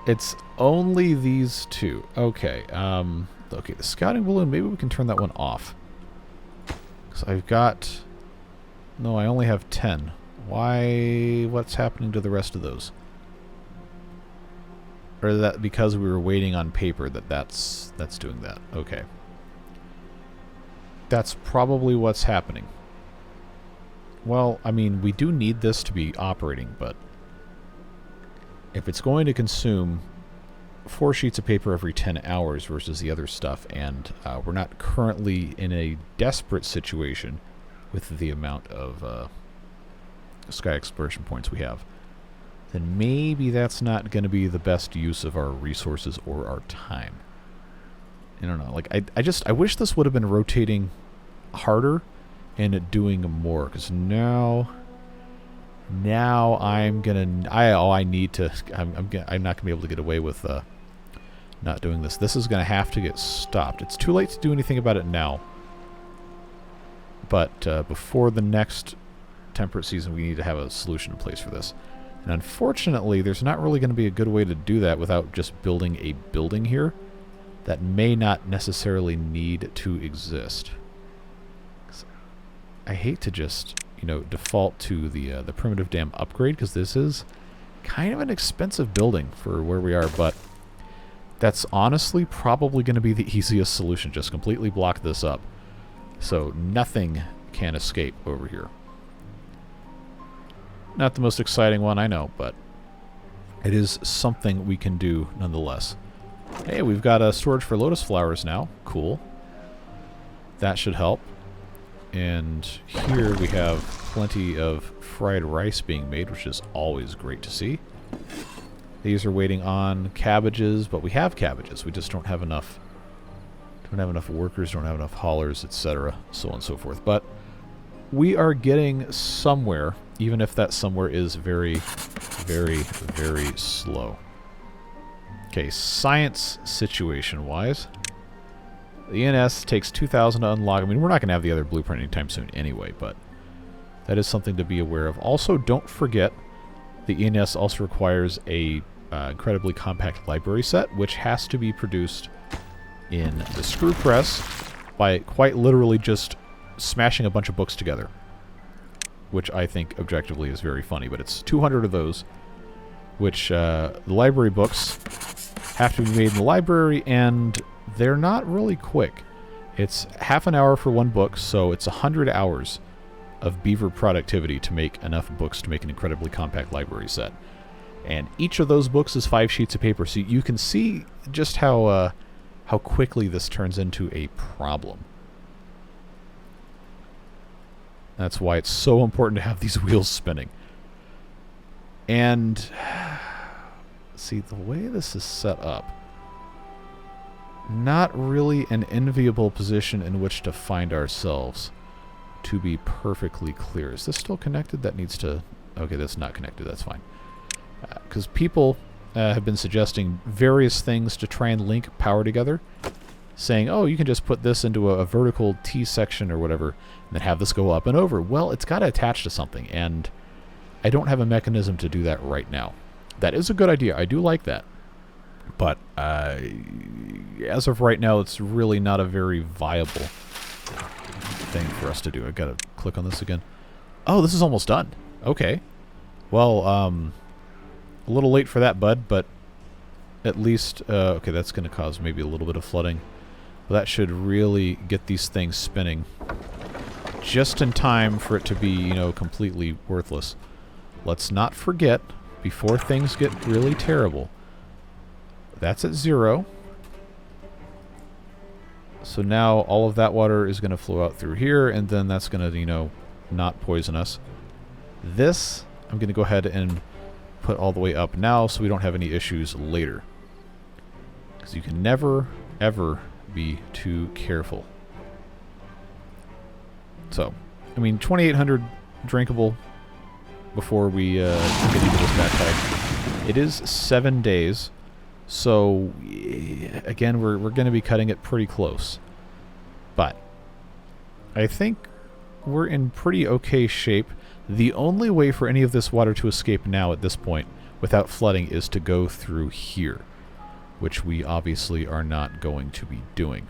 It's only these two. Okay, okay, the scouting balloon, maybe we can turn that one off. Because I've got... No, I only have 10. Why? What's happening to the rest of those? Or that because we were waiting on paper that's doing that. Okay. That's probably what's happening. Well, I mean, we do need this to be operating, but if it's going to consume 4 sheets of paper every 10 hours versus the other stuff, and we're not currently in a desperate situation with the amount of sky exploration points we have, then maybe that's not going to be the best use of our resources or our time. I don't know. Like, I wish this would have been rotating harder and doing more, because now I'm gonna I need to I'm not gonna be able to get away with not doing this. This is gonna have to get stopped. It's too late to do anything about it now, but before the next temperate season, we need to have a solution in place for this. And unfortunately, there's not really going to be a good way to do that without just building a building here that may not necessarily need to exist. I hate to just, you know, default to the primitive dam upgrade, because this is kind of an expensive building for where we are, but that's honestly probably going to be the easiest solution. Just completely block this up so nothing can escape over here. Not the most exciting one, I know, but it is something we can do nonetheless. Hey, we've got a storage for lotus flowers now. Cool. That should help. And here we have plenty of fried rice being made, which is always great to see. These are waiting on cabbages, but we have cabbages. We just don't have enough. Don't have enough workers, don't have enough haulers, etc., so on and so forth. But we are getting somewhere, even if that somewhere is very, very, very slow. Okay, science situation-wise. The ENS takes 2,000 to unlock. I mean, we're not going to have the other blueprint anytime soon anyway, but that is something to be aware of. Also, don't forget, the ENS also requires a incredibly compact library set, which has to be produced in the screw press by quite literally just smashing a bunch of books together, which I think objectively is very funny, but it's 200 of those, which the library books have to be made in the library, and they're not really quick. It's half an hour for one book, so it's 100 hours of beaver productivity to make enough books to make an incredibly compact library set. And each of those books is 5 sheets of paper, so you can see just how quickly this turns into a problem. That's why it's so important to have these wheels spinning. And see, the way this is set up, not really an enviable position in which to find ourselves, to be perfectly clear. Is this still connected? That needs to... Okay, that's not connected. That's fine. Because people have been suggesting various things to try and link power together, saying, oh, you can just put this into a vertical T section or whatever, and then have this go up and over. Well, it's got to attach to something, and I don't have a mechanism to do that right now. That is a good idea. I do like that. But as of right now, it's really not a very viable thing for us to do. I've got to click on this again. Oh, this is almost done. Okay. Well, a little late for that, bud, but at least... okay, that's going to cause maybe a little bit of flooding. But that should really get these things spinning just in time for it to be, you know, completely worthless. Let's not forget, before things get really terrible, that's at 0. So now all of that water is going to flow out through here, and then that's going to, you know, not poison us. This, I'm going to go ahead and put all the way up now so we don't have any issues later. Because you can never, ever be too careful. So, I mean, 2,800 drinkable before we get into this backpack. It is 7 days, so again, we're going to be cutting it pretty close. But I think we're in pretty okay shape. The only way for any of this water to escape now at this point without flooding is to go through here, which we obviously are not going to be doing.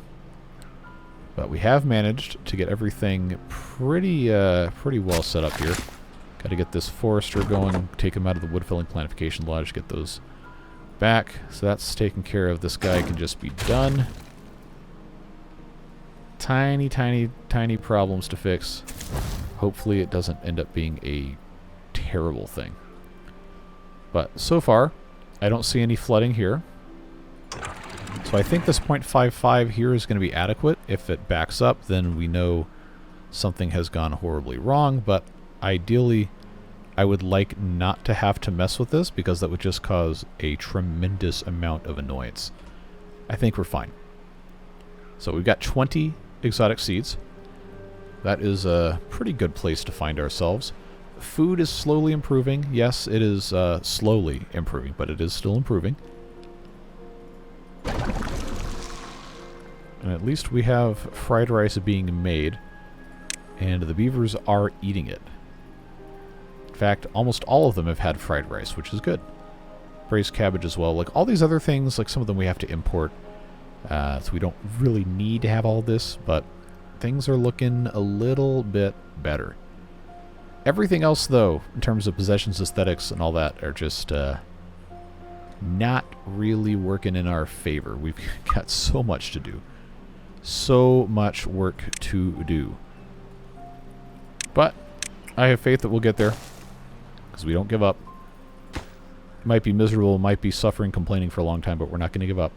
But we have managed to get everything pretty well set up here. Got to get this forester going, take him out of the wood felling planification lodge, get those back. So that's taken care of. This guy can just be done. Tiny, tiny, tiny problems to fix. Hopefully it doesn't end up being a terrible thing. But so far, I don't see any flooding here. So I think this 0.55 here is going to be adequate. If it backs up, then we know something has gone horribly wrong. But ideally, I would like not to have to mess with this because that would just cause a tremendous amount of annoyance. I think we're fine. So we've got 20 exotic seeds. That is a pretty good place to find ourselves. Food is slowly improving. Yes, it is slowly improving, but it is still improving. And at least we have fried rice being made, and the beavers are eating it. In fact, almost all of them have had fried rice, which is good. Braised cabbage as well. Like all these other things, like some of them we have to import, so we don't really need to have all this, but things are looking a little bit better. Everything else, though, in terms of possessions, aesthetics, and all that, are just not really working in our favor. We've got so much to do. So much work to do. But I have faith that we'll get there, because we don't give up. Might be miserable, might be suffering, complaining for a long time, but we're not going to give up.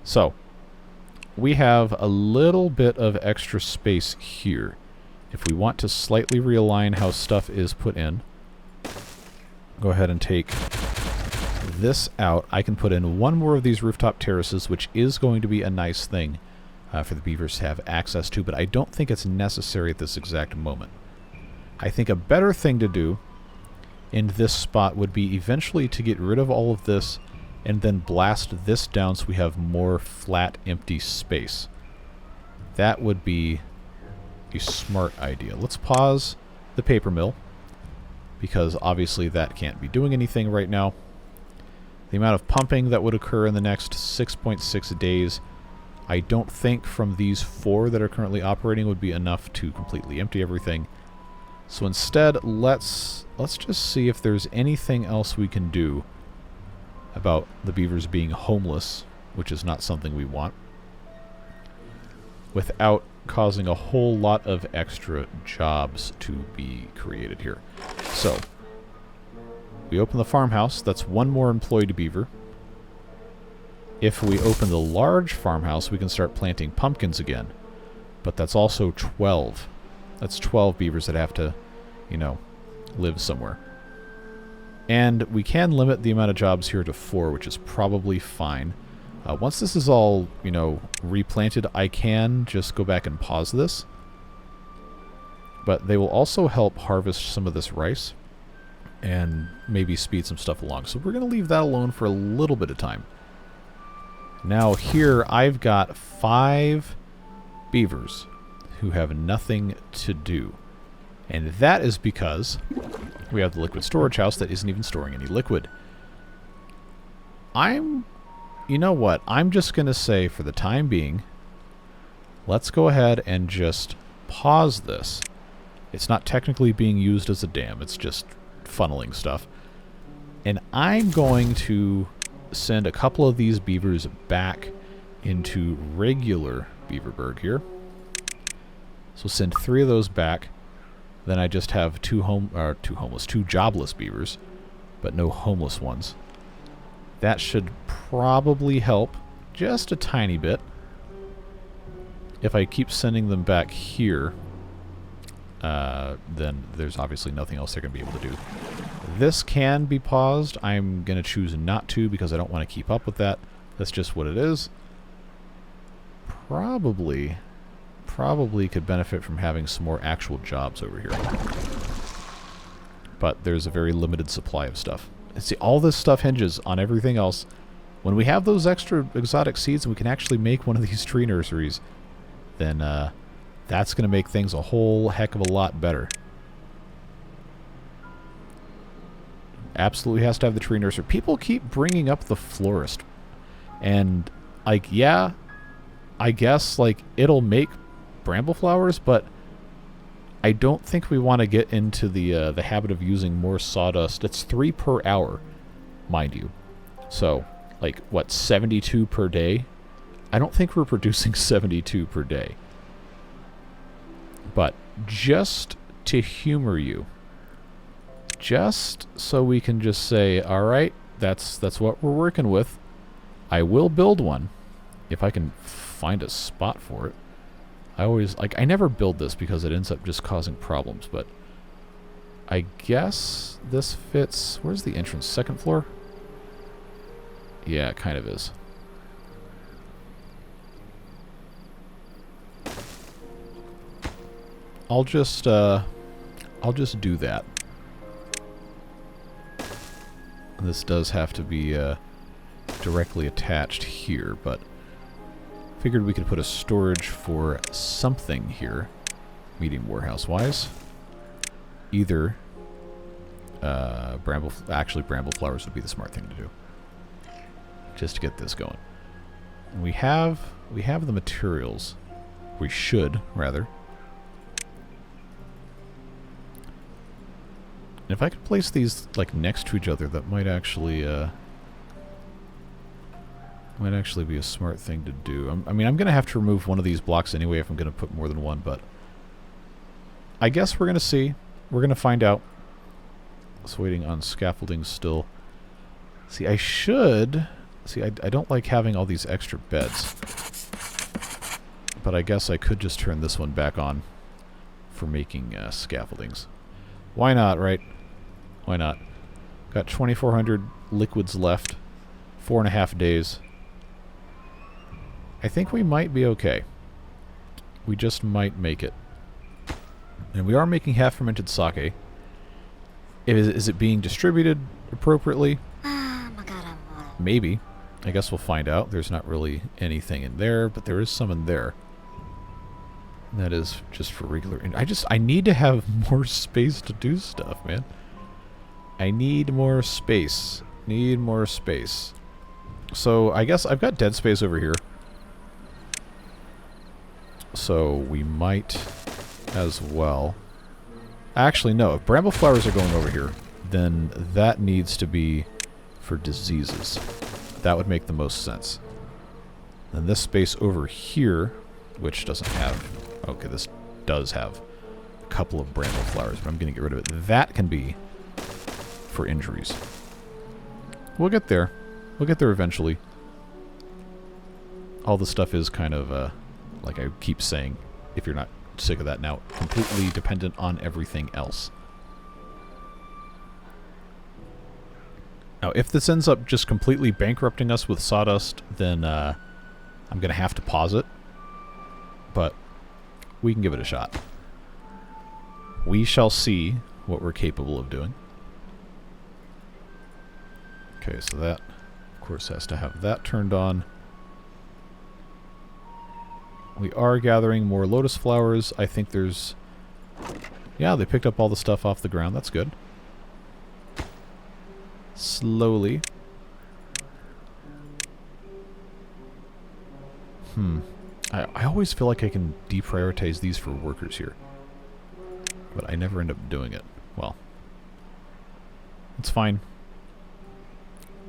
So, we have a little bit of extra space here. If we want to slightly realign how stuff is put in, go ahead and take this out. I can put in one more of these rooftop terraces, which is going to be a nice thing for the beavers to have access to, but I don't think it's necessary at this exact moment. I think a better thing to do in this spot would be eventually to get rid of all of this and then blast this down so we have more flat, empty space. That would be a smart idea. Let's pause the paper mill, because obviously that can't be doing anything right now. The amount of pumping that would occur in the next 6.6 days, I don't think from these 4 that are currently operating would be enough to completely empty everything. So instead, let's just see if there's anything else we can do about the beavers being homeless, which is not something we want, without causing a whole lot of extra jobs to be created here. So, we open the farmhouse. That's 1 more employed beaver. If we open the large farmhouse, we can start planting pumpkins again. But that's also 12. That's 12 beavers that have to, you know, live somewhere. And we can limit the amount of jobs here to 4, which is probably fine. Once this is all, you know, replanted, I can just go back and pause this. But they will also help harvest some of this rice and maybe speed some stuff along. So we're going to leave that alone for a little bit of time. Now here I've got 5 beavers who have nothing to do. And that is because we have the liquid storage house that isn't even storing any liquid. You know what? I'm just going to say, for the time being, let's go ahead and just pause this. It's not technically being used as a dam. It's just funneling stuff. And I'm going to send a couple of these beavers back into regular Beaverburg here. So send 3 of those back. Then I just have 2 jobless beavers, but no homeless ones. That should probably help just a tiny bit. If I keep sending them back here, then there's obviously nothing else they're going to be able to do. This can be paused. I'm going to choose not to because I don't want to keep up with that. That's just what it is. Probably could benefit from having some more actual jobs over here. But there's a very limited supply of stuff. And see, all this stuff hinges on everything else. When we have those extra exotic seeds and we can actually make one of these tree nurseries, then that's going to make things a whole heck of a lot better. Absolutely has to have the tree nursery. People keep bringing up the florist. And, like, yeah, I guess, like, it'll make bramble flowers, but I don't think we want to get into the habit of using more sawdust. It's 3 per hour, mind you. So, like, what, 72 per day? I don't think we're producing 72 per day. But just to humor you, just so we can just say, all right, that's what we're working with. I will build one if I can find a spot for it. I never build this because it ends up just causing problems, but I guess this fits. Where's the entrance? Second floor? Yeah, it kind of is. I'll just do that. This does have to be directly attached here, but figured we could put a storage for something here, medium warehouse wise. Either bramble flowers would be the smart thing to do, just to get this going. And we have the materials. We should rather. And if I could place these like next to each other, that might actually be a smart thing to do. I mean, I'm going to have to remove one of these blocks anyway if I'm going to put more than one, but I guess we're going to see. We're going to find out. Just waiting on scaffolding still. See, I don't like having all these extra beds. But I guess I could just turn this one back on for making scaffoldings. Why not, right? Why not? Got 2,400 liquids left. 4.5 days. I think we might be okay. We just might make it. And we are making half-fermented sake. Is it being distributed appropriately? Maybe. I guess we'll find out. There's not really anything in there, but there is some in there. And that is just for regular... I need to have more space to do stuff, man. I need more space. Need more space. So, I guess I've got dead space over here. So, we might as well... Actually, no. If bramble flowers are going over here, then that needs to be for diseases. That would make the most sense. And this space over here, which doesn't have... Okay, this does have a couple of bramble flowers, but I'm going to get rid of it. That can be for injuries. We'll get there. We'll get there eventually. All the stuff is kind of, like I keep saying, if you're not sick of that now, completely dependent on everything else. Now, if this ends up just completely bankrupting us with sawdust, then I'm going to have to pause it. But we can give it a shot. We shall see what we're capable of doing. Okay, so that, of course, has to have that turned on. We are gathering more lotus flowers. I think there's... Yeah, they picked up all the stuff off the ground. That's good. Slowly. I always feel like I can deprioritize these for workers here. But I never end up doing it. Well. It's fine.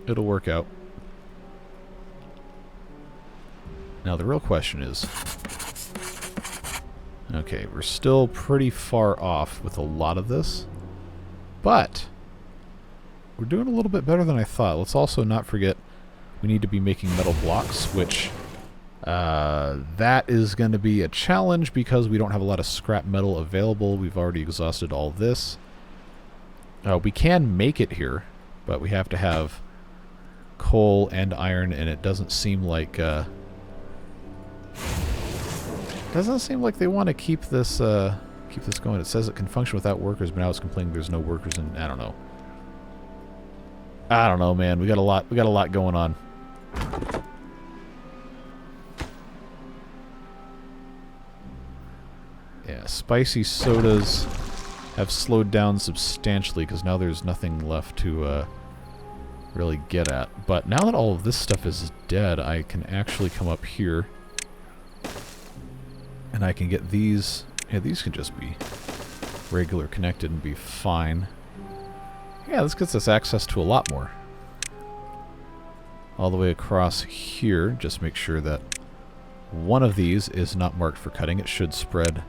It'll work out. Now the real question is... Okay, we're still pretty far off with a lot of this. But... we're doing a little bit better than I thought. Let's also not forget we need to be making metal blocks, which That is going to be a challenge because we don't have a lot of scrap metal available. We've already exhausted all this. We can make it here, but we have to have coal and iron, and it doesn't seem like they want to keep this going. It says it can function without workers, but now it's complaining there's no workers, and I don't know. I don't know, man. We got a lot going on. Yeah, spicy sodas have slowed down substantially because now there's nothing left to really get at. But now that all of this stuff is dead, I can actually come up here and I can get these. Yeah, these can just be regular connected and be fine. Yeah, this gets us access to a lot more. All the way across here, just make sure that one of these is not marked for cutting. It should spread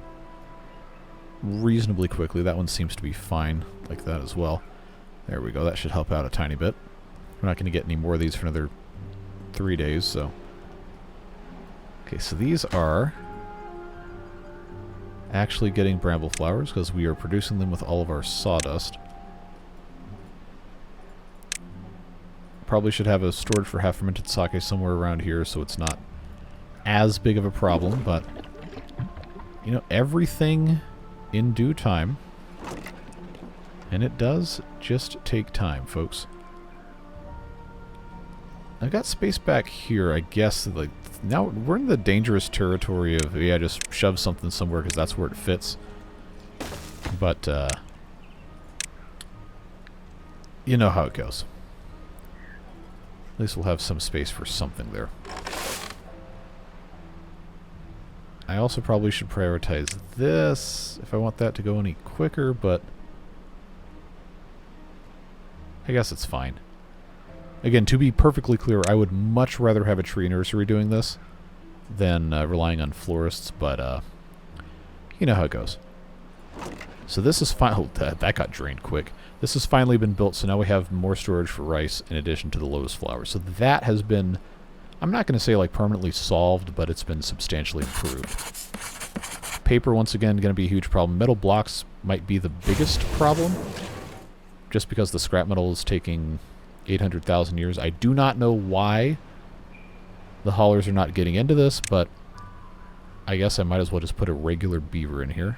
reasonably quickly. That one seems to be fine like that as well. There we go. That should help out a tiny bit. We're not going to get any more of these for another 3 days, so. Okay, so these are actually getting bramble flowers because we are producing them with all of our sawdust. Probably should have a storage for half-fermented sake somewhere around here so it's not as big of a problem, but you know, everything in due time, and it does just take time, folks. I've got space back here, I guess. Like, now we're in the dangerous territory of, yeah, just shove something somewhere because that's where it fits. But you know how it goes. At least we'll have some space for something there. I also probably should prioritize this if I want that to go any quicker, but I guess it's fine. Again, to be perfectly clear, I would much rather have a tree nursery doing this than relying on florists, but you know how it goes. So this is fine. Oh, that got drained quick. This has finally been built, so now we have more storage for rice in addition to the lotus flowers. So that has been, I'm not going to say like permanently solved, but it's been substantially improved. Paper, once again, going to be a huge problem. Metal blocks might be the biggest problem, just because the scrap metal is taking 800,000 years. I do not know why the haulers are not getting into this, but I guess I might as well just put a regular beaver in here.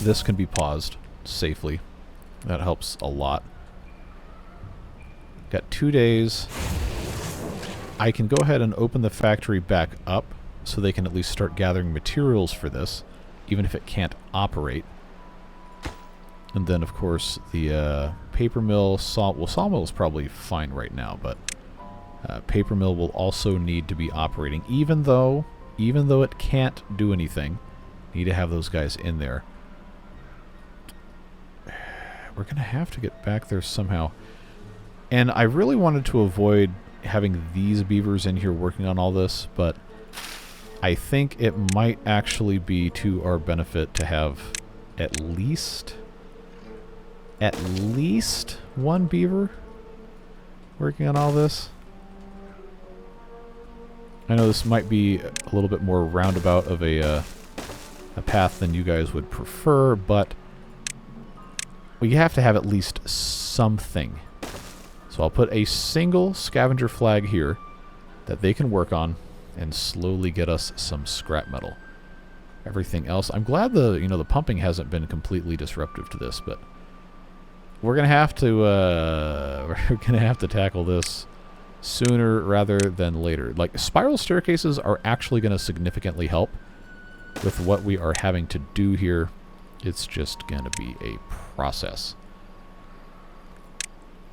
This can be paused safely. That helps a lot. Got 2 days. I can go ahead and open the factory back up so they can at least start gathering materials for this, even if it can't operate. And then, of course, the paper mill, sawmill is probably fine right now, but paper mill will also need to be operating, even though it can't do anything. Need to have those guys in there. We're going to have to get back there somehow. And I really wanted to avoid having these beavers in here working on all this, but I think it might actually be to our benefit to have at least one beaver working on all this. I know this might be a little bit more roundabout of a path than you guys would prefer, but we have to have at least something. So I'll put a single scavenger flag here that they can work on and slowly get us some scrap metal. Everything else, I'm glad the pumping hasn't been completely disruptive to this, but we're gonna have to tackle this sooner rather than later. Like, spiral staircases are actually going to significantly help with what we are having to do here. It's just going to be a process.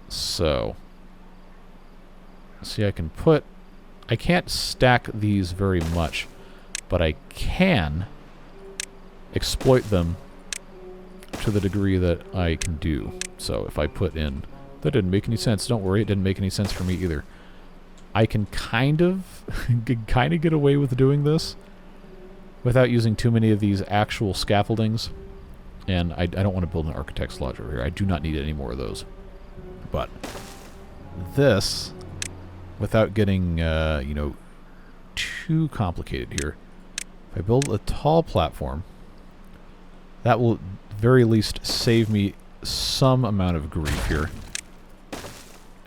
So, see, I can't stack these very much, but I can exploit them to the degree that I can do. So if I put in, that didn't make any sense. Don't worry, it didn't make any sense for me either. I can kind of get away with doing this without using too many of these actual scaffoldings. And I don't want to build an architect's lodge over here. I do not need any more of those. But this, without getting, too complicated here. If I build a tall platform, that will at very least save me some amount of grief here.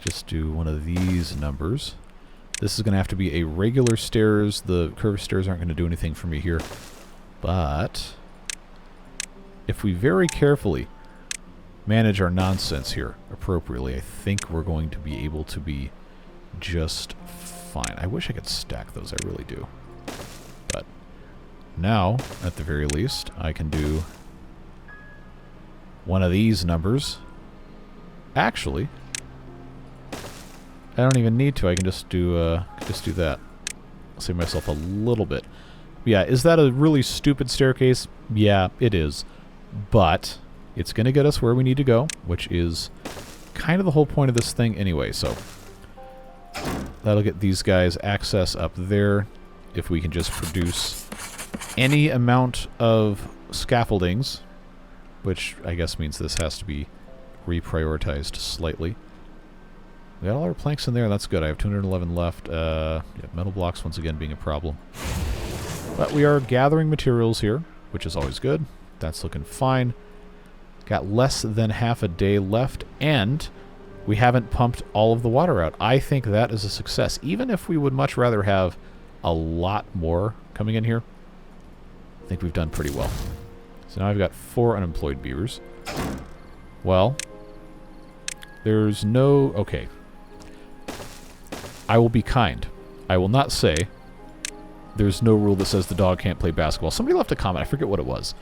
Just do one of these numbers. This is going to have to be a regular stairs. The curved stairs aren't going to do anything for me here. But if we very carefully manage our nonsense here appropriately, I think we're going to be able to be just fine. I wish I could stack those, I really do. But now, at the very least, I can do one of these numbers. Actually, I don't even need to. I can just do that. I'll save myself a little bit. Yeah, is that a really stupid staircase? Yeah, it is. But it's going to get us where we need to go, which is kind of the whole point of this thing anyway. So that'll get these guys access up there. If we can just produce any amount of scaffoldings, which I guess means this has to be reprioritized slightly. We got all our planks in there, that's good. I have 211 left. Yeah, metal blocks once again being a problem. But we are gathering materials here, which is always good. That's looking fine. Got less than half a day left, and we haven't pumped all of the water out. I think that is a success. Even if we would much rather have a lot more coming in here, I think we've done pretty well. So now I've got 4 unemployed beavers. Well, there's no... Okay. I will be kind. I will not say there's no rule that says the dog can't play basketball. Somebody left a comment. I forget what it was.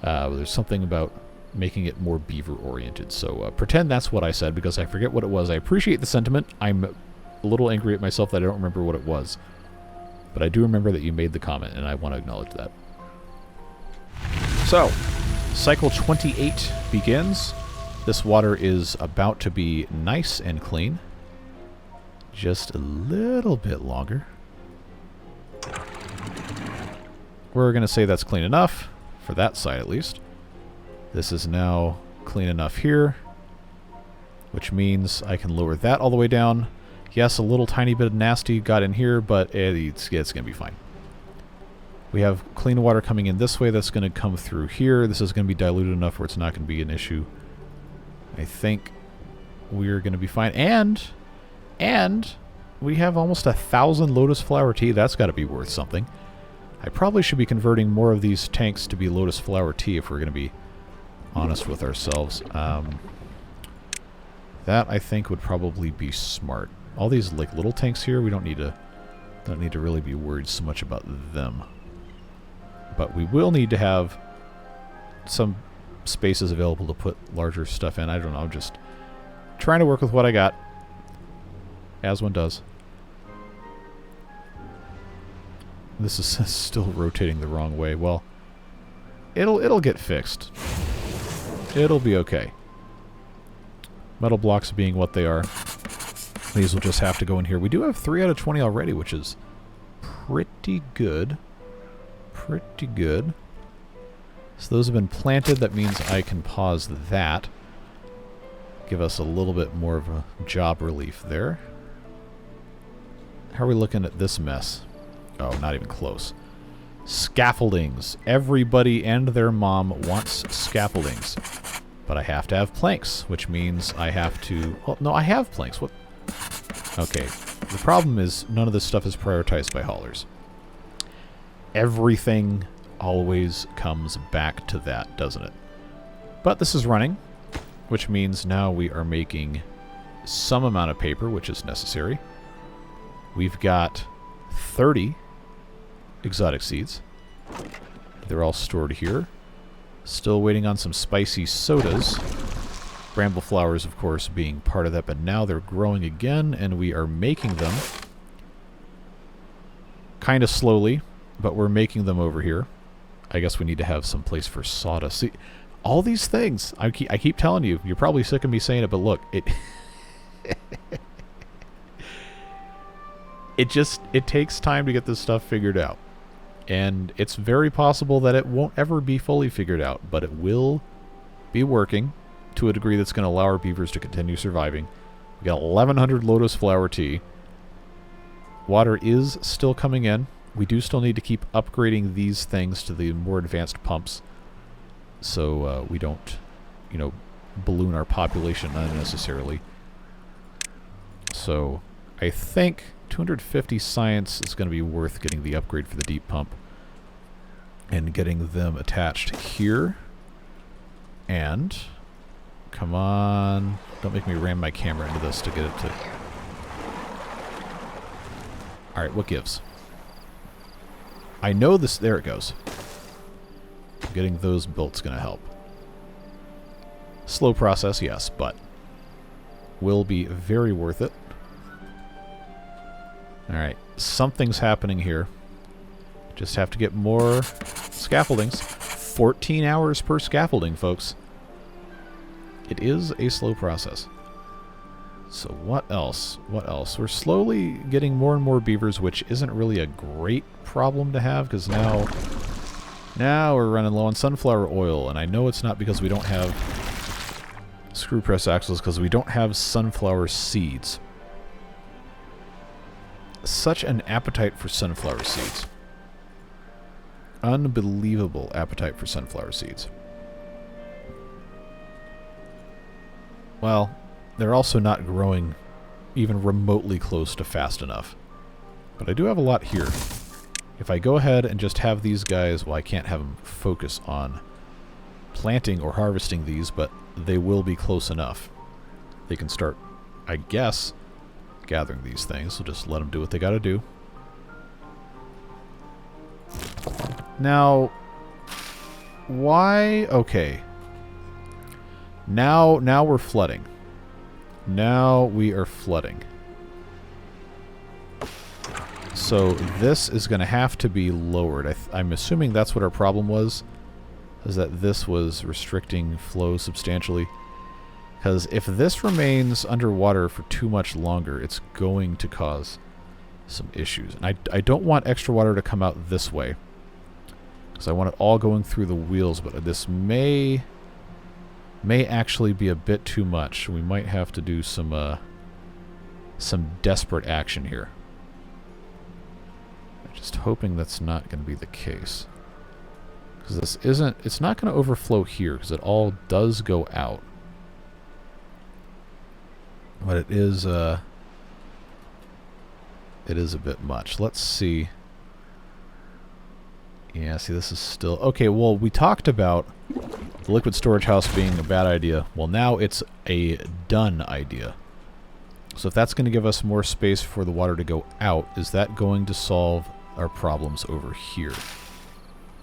There's something about making it more beaver-oriented. So pretend that's what I said, because I forget what it was. I appreciate the sentiment. I'm a little angry at myself that I don't remember what it was. But I do remember that you made the comment, and I want to acknowledge that. So, cycle 28 begins. This water is about to be nice and clean. Just a little bit longer. We're going to say that's clean enough, for that side at least. This is now clean enough here, which means I can lower that all the way down. Yes, a little tiny bit of nasty got in here, but it's going to be fine. We have clean water coming in this way. That's going to come through here. This is going to be diluted enough where it's not going to be an issue. I think we're going to be fine. And we have almost 1,000 lotus flower tea. That's got to be worth something. I probably should be converting more of these tanks to be lotus flower tea if we're going to be honest with ourselves. That I think would probably be smart. All these like little tanks here, we don't need to really be worried so much about them. But we will need to have some spaces available to put larger stuff in. I don't know, I'm just trying to work with what I got, as one does. This is still rotating the wrong way. Well, it'll get fixed. It'll be okay. Metal blocks being what they are. These will just have to go in here. We do have 3 out of 20 already, which is pretty good. Pretty good. So those have been planted. That means I can pause that. Give us a little bit more of a job relief there. How are we looking at this mess? Oh, not even close. Scaffoldings. Everybody and their mom wants scaffoldings. But I have to have planks, which means I have to... Oh, no, I have planks. What? Okay. The problem is none of this stuff is prioritized by haulers. Everything always comes back to that, doesn't it? But this is running, which means now we are making some amount of paper, which is necessary. We've got 30 exotic seeds. They're all stored here. Still waiting on some spicy sodas. Bramble flowers, of course, being part of that, but now they're growing again, and we are making them kind of slowly, but we're making them over here. I guess we need to have some place for sawdust. See, all these things, I keep telling you, you're probably sick of me saying it, but look, it it takes time to get this stuff figured out. And it's very possible that it won't ever be fully figured out, but it will be working to a degree that's going to allow our beavers to continue surviving. We got 1,100 lotus flower tea. Water is still coming in, We do still need to keep upgrading these things to the more advanced pumps, so we don't, you know, balloon our population unnecessarily. So I think 250 science is going to be worth getting the upgrade for the deep pump and getting them attached here. And come on, don't make me ram my camera into this to get it to... Alright, what gives? I know this... There it goes. Getting those built's going to help. Slow process, yes, but will be very worth it. Alright, something's happening here. Just have to get more scaffoldings. 14 hours per scaffolding, folks. It is a slow process. So what else? What else? We're slowly getting more and more beavers, which isn't really a great problem to have, because now we're running low on sunflower oil, and I know it's not because we don't have screw press axles, because we don't have sunflower seeds. Such an appetite for sunflower seeds. Unbelievable appetite for sunflower seeds. Well, they're also not growing even remotely close to fast enough. But I do have a lot here. If I go ahead and just have these guys, well, I can't have them focus on planting or harvesting these, but they will be close enough. They can start, I guess, gathering these things, so just let them do what they gotta do. Now, why? Okay. Now we're flooding. Now we are flooding. So this is going to have to be lowered. I'm assuming that's what our problem was, is that this was restricting flow substantially. Because if this remains underwater for too much longer, it's going to cause some issues. And I don't want extra water to come out this way, because I want it all going through the wheels, but this may actually be a bit too much. We might have to do some desperate action here. I'm just hoping that's not going to be the case, because this isn't. It's not going to overflow here, because it all does go out. But it is a bit much. Let's see. Yeah, see, this is still... Okay, well, we talked about the liquid storage house being a bad idea. Well, now it's a done idea. So if that's going to give us more space for the water to go out, is that going to solve our problems over here?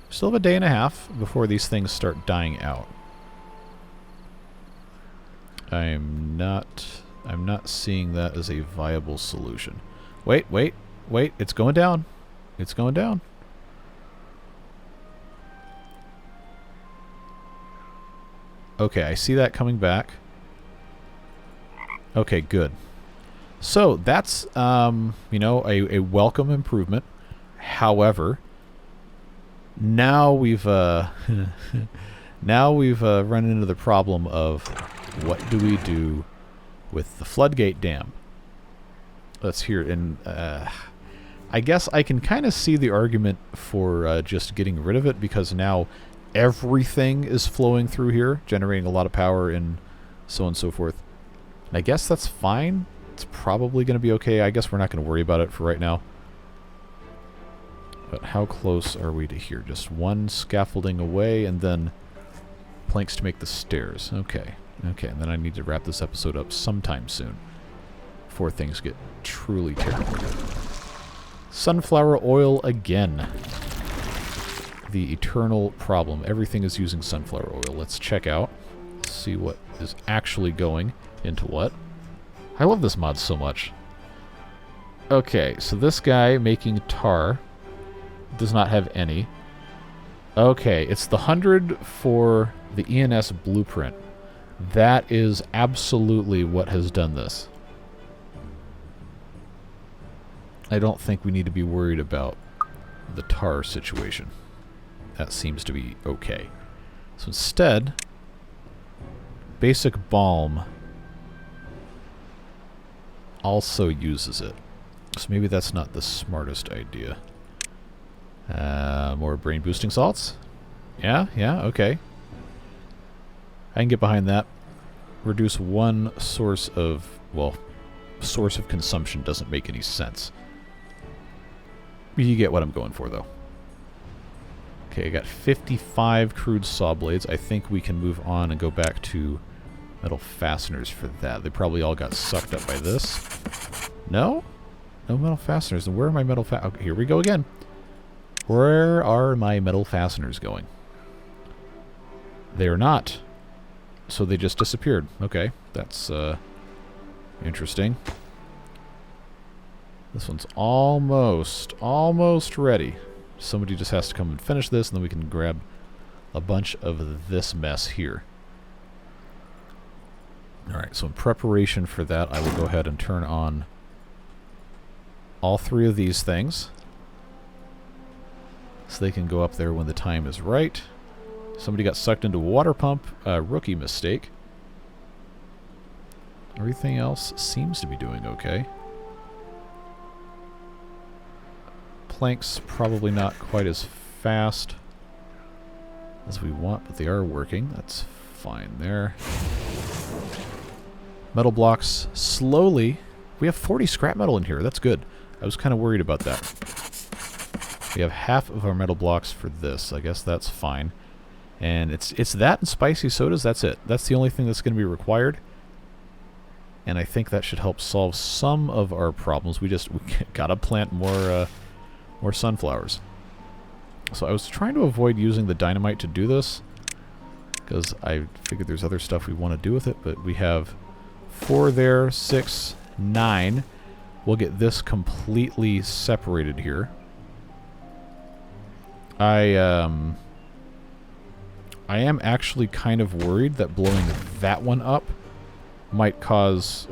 Still have a day and a half before these things start dying out. I'm not seeing that as a viable solution. Wait, it's going down. It's going down. Okay, I see that coming back. Okay, good. So that's, you know, a welcome improvement. However, now we've run into the problem of what do we do with the floodgate dam? Let's hear it. And I guess I can kind of see the argument for just getting rid of it, because now everything is flowing through here, generating a lot of power and so on and so forth. And I guess that's fine. It's probably going to be okay. I guess we're not going to worry about it for right now. But how close are we to here? Just one scaffolding away, and then planks to make the stairs. Okay. Okay, and then I need to wrap this episode up sometime soon before things get truly terrible. Sunflower oil again. The eternal problem. Everything is using sunflower oil. Let's check out. Let's see what is actually going into what. I love this mod so much. Okay, so this guy making tar does not have any. Okay, it's the 100 for the ENS blueprint. That is absolutely what has done this. I don't think we need to be worried about the tar situation. That seems to be okay. So instead, basic balm also uses it. So maybe that's not the smartest idea. More brain boosting salts. Yeah, okay. I can get behind that. Reduce one source of, well, source of consumption doesn't make any sense. You get what I'm going for, though. Okay, I got 55 crude saw blades. I think we can move on and go back to metal fasteners for that. They probably all got sucked up by this. No? No metal fasteners. And where are my metal okay, here we go again. Where are my metal fasteners going? They're not. So they just disappeared. Okay, that's interesting. This one's almost ready. Somebody just has to come and finish this, and then we can grab a bunch of this mess here. Alright, so in preparation for that, I will go ahead and turn on all three of these things, so they can go up there when the time is right. Somebody got sucked into a water pump. Rookie mistake. Everything else seems to be doing okay. Planks probably not quite as fast as we want, but they are working. That's fine there. Metal blocks slowly. We have 40 scrap metal in here. That's good. I was kind of worried about that. We have half of our metal blocks for this. I guess that's fine. And it's that and spicy sodas. That's it. That's the only thing that's going to be required. And I think that should help solve some of our problems. We gotta plant more sunflowers. So I was trying to avoid using the dynamite to do this, because I figured there's other stuff we want to do with it, but we have 4 there, 6, 9. We'll get this completely separated here. I am actually kind of worried that blowing that one up might cause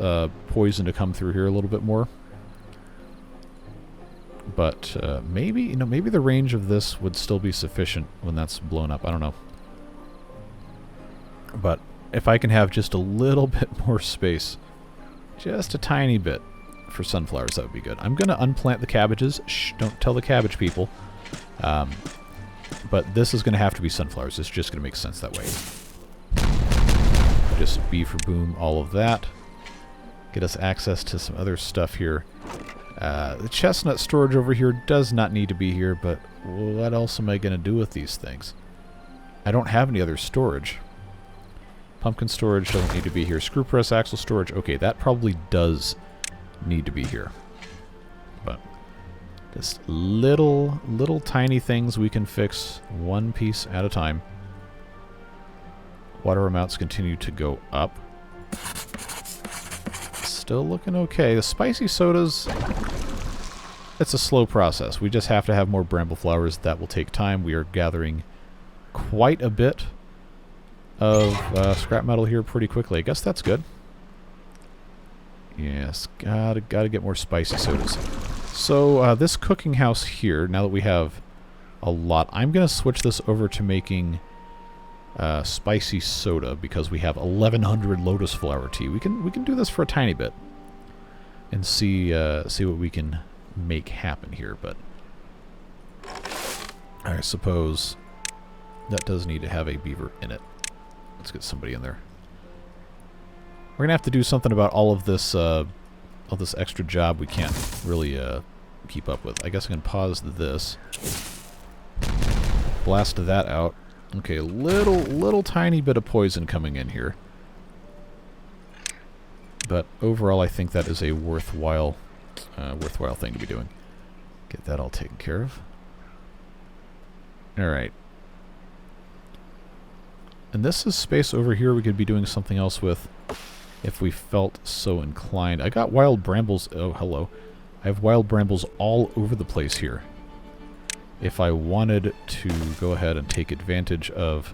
poison to come through here a little bit more. But maybe the range of this would still be sufficient when that's blown up. I don't know. But if I can have just a little bit more space, just a tiny bit for sunflowers, that would be good. I'm going to unplant the cabbages. Shh, don't tell the cabbage people. But this is going to have to be sunflowers. It's just going to make sense that way. Just B for boom, all of that. Get us access to some other stuff here. The chestnut storage over here does not need to be here, but what else am I going to do with these things? I don't have any other storage. Pumpkin storage doesn't need to be here. Screw press axle storage, okay, that probably does need to be here. But just little tiny things we can fix one piece at a time. Water amounts continue to go up. Still looking okay. The spicy sodas, it's a slow process. We just have to have more bramble flowers. That will take time. We are gathering quite a bit of scrap metal here pretty quickly. I guess that's good. Yes, gotta get more spicy sodas. So this cooking house here, now that we have a lot, I'm gonna switch this over to making spicy soda, because we have 1100 lotus flower tea. We can do this for a tiny bit and see what we can make happen here. But I suppose that does need to have a beaver in it. Let's get somebody in there. We're gonna have to do something about all this extra job we can't really keep up with. I guess I can pause this, blast that out. Okay, little tiny bit of poison coming in here. But overall, I think that is a worthwhile thing to be doing. Get that all taken care of. Alright. And this is space over here we could be doing something else with if we felt so inclined. I got wild brambles. Oh, hello. I have wild brambles all over the place here. If I wanted to go ahead and take advantage of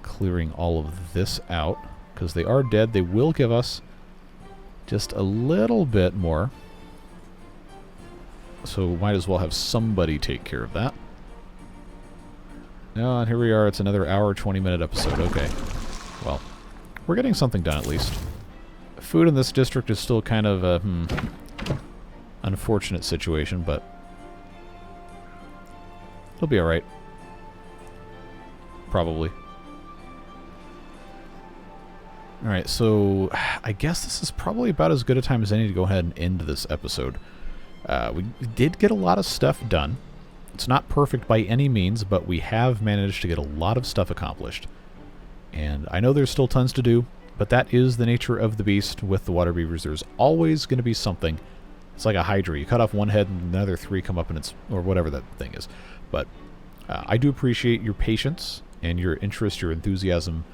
clearing all of this out, because they are dead, they will give us just a little bit more. So might as well have somebody take care of that. No, and here we are. It's another hour, 20-minute episode. Okay. Well, we're getting something done at least. Food in this district is still kind of a unfortunate situation, but He'll be alright. Probably. Alright, so I guess this is probably about as good a time as any to go ahead and end this episode. We did get a lot of stuff done. It's not perfect by any means, but we have managed to get a lot of stuff accomplished. And I know there's still tons to do, but that is the nature of the beast with the Waterbeavers. There's always going to be something. It's like a Hydra. You cut off one head and another 3 come up, and it's, or whatever that thing is. But I do appreciate your patience and your interest, your enthusiasm,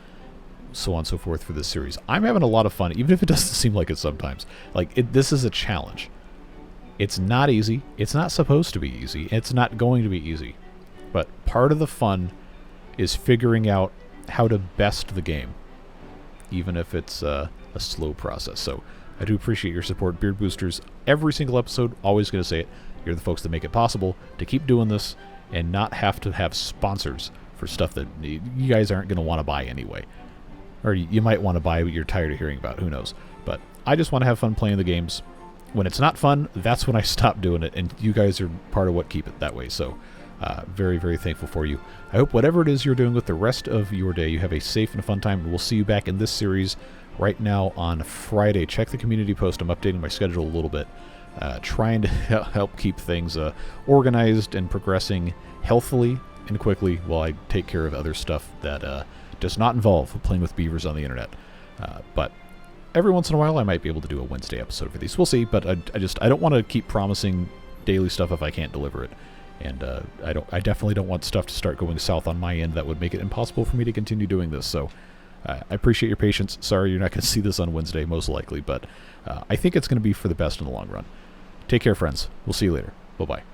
so on and so forth for this series. I'm having a lot of fun, even if it doesn't seem like it sometimes. Like, this is a challenge. It's not easy. It's not supposed to be easy. It's not going to be easy. But part of the fun is figuring out how to best the game, even if it's a slow process. So I do appreciate your support, Beard Boosters. Every single episode, always going to say it. You're the folks that make it possible to keep doing this and not have to have sponsors for stuff that you guys aren't going to want to buy anyway. Or you might want to buy, but you're tired of hearing about. Who knows? But I just want to have fun playing the games. When it's not fun, that's when I stop doing it, and you guys are part of what keep it that way. So very, very thankful for you. I hope whatever it is you're doing with the rest of your day, you have a safe and fun time, and we'll see you back in this series right now on Friday. Check the community post. I'm updating my schedule a little bit, trying to help keep things organized and progressing healthily and quickly while I take care of other stuff that does not involve playing with beavers on the internet. But every once in a while I might be able to do a Wednesday episode for these. We'll see, but I don't want to keep promising daily stuff if I can't deliver it. And I definitely don't want stuff to start going south on my end. That would make it impossible for me to continue doing this. So I appreciate your patience. Sorry you're not going to see this on Wednesday, most likely, but I think it's going to be for the best in the long run. Take care, friends. We'll see you later. Bye-bye.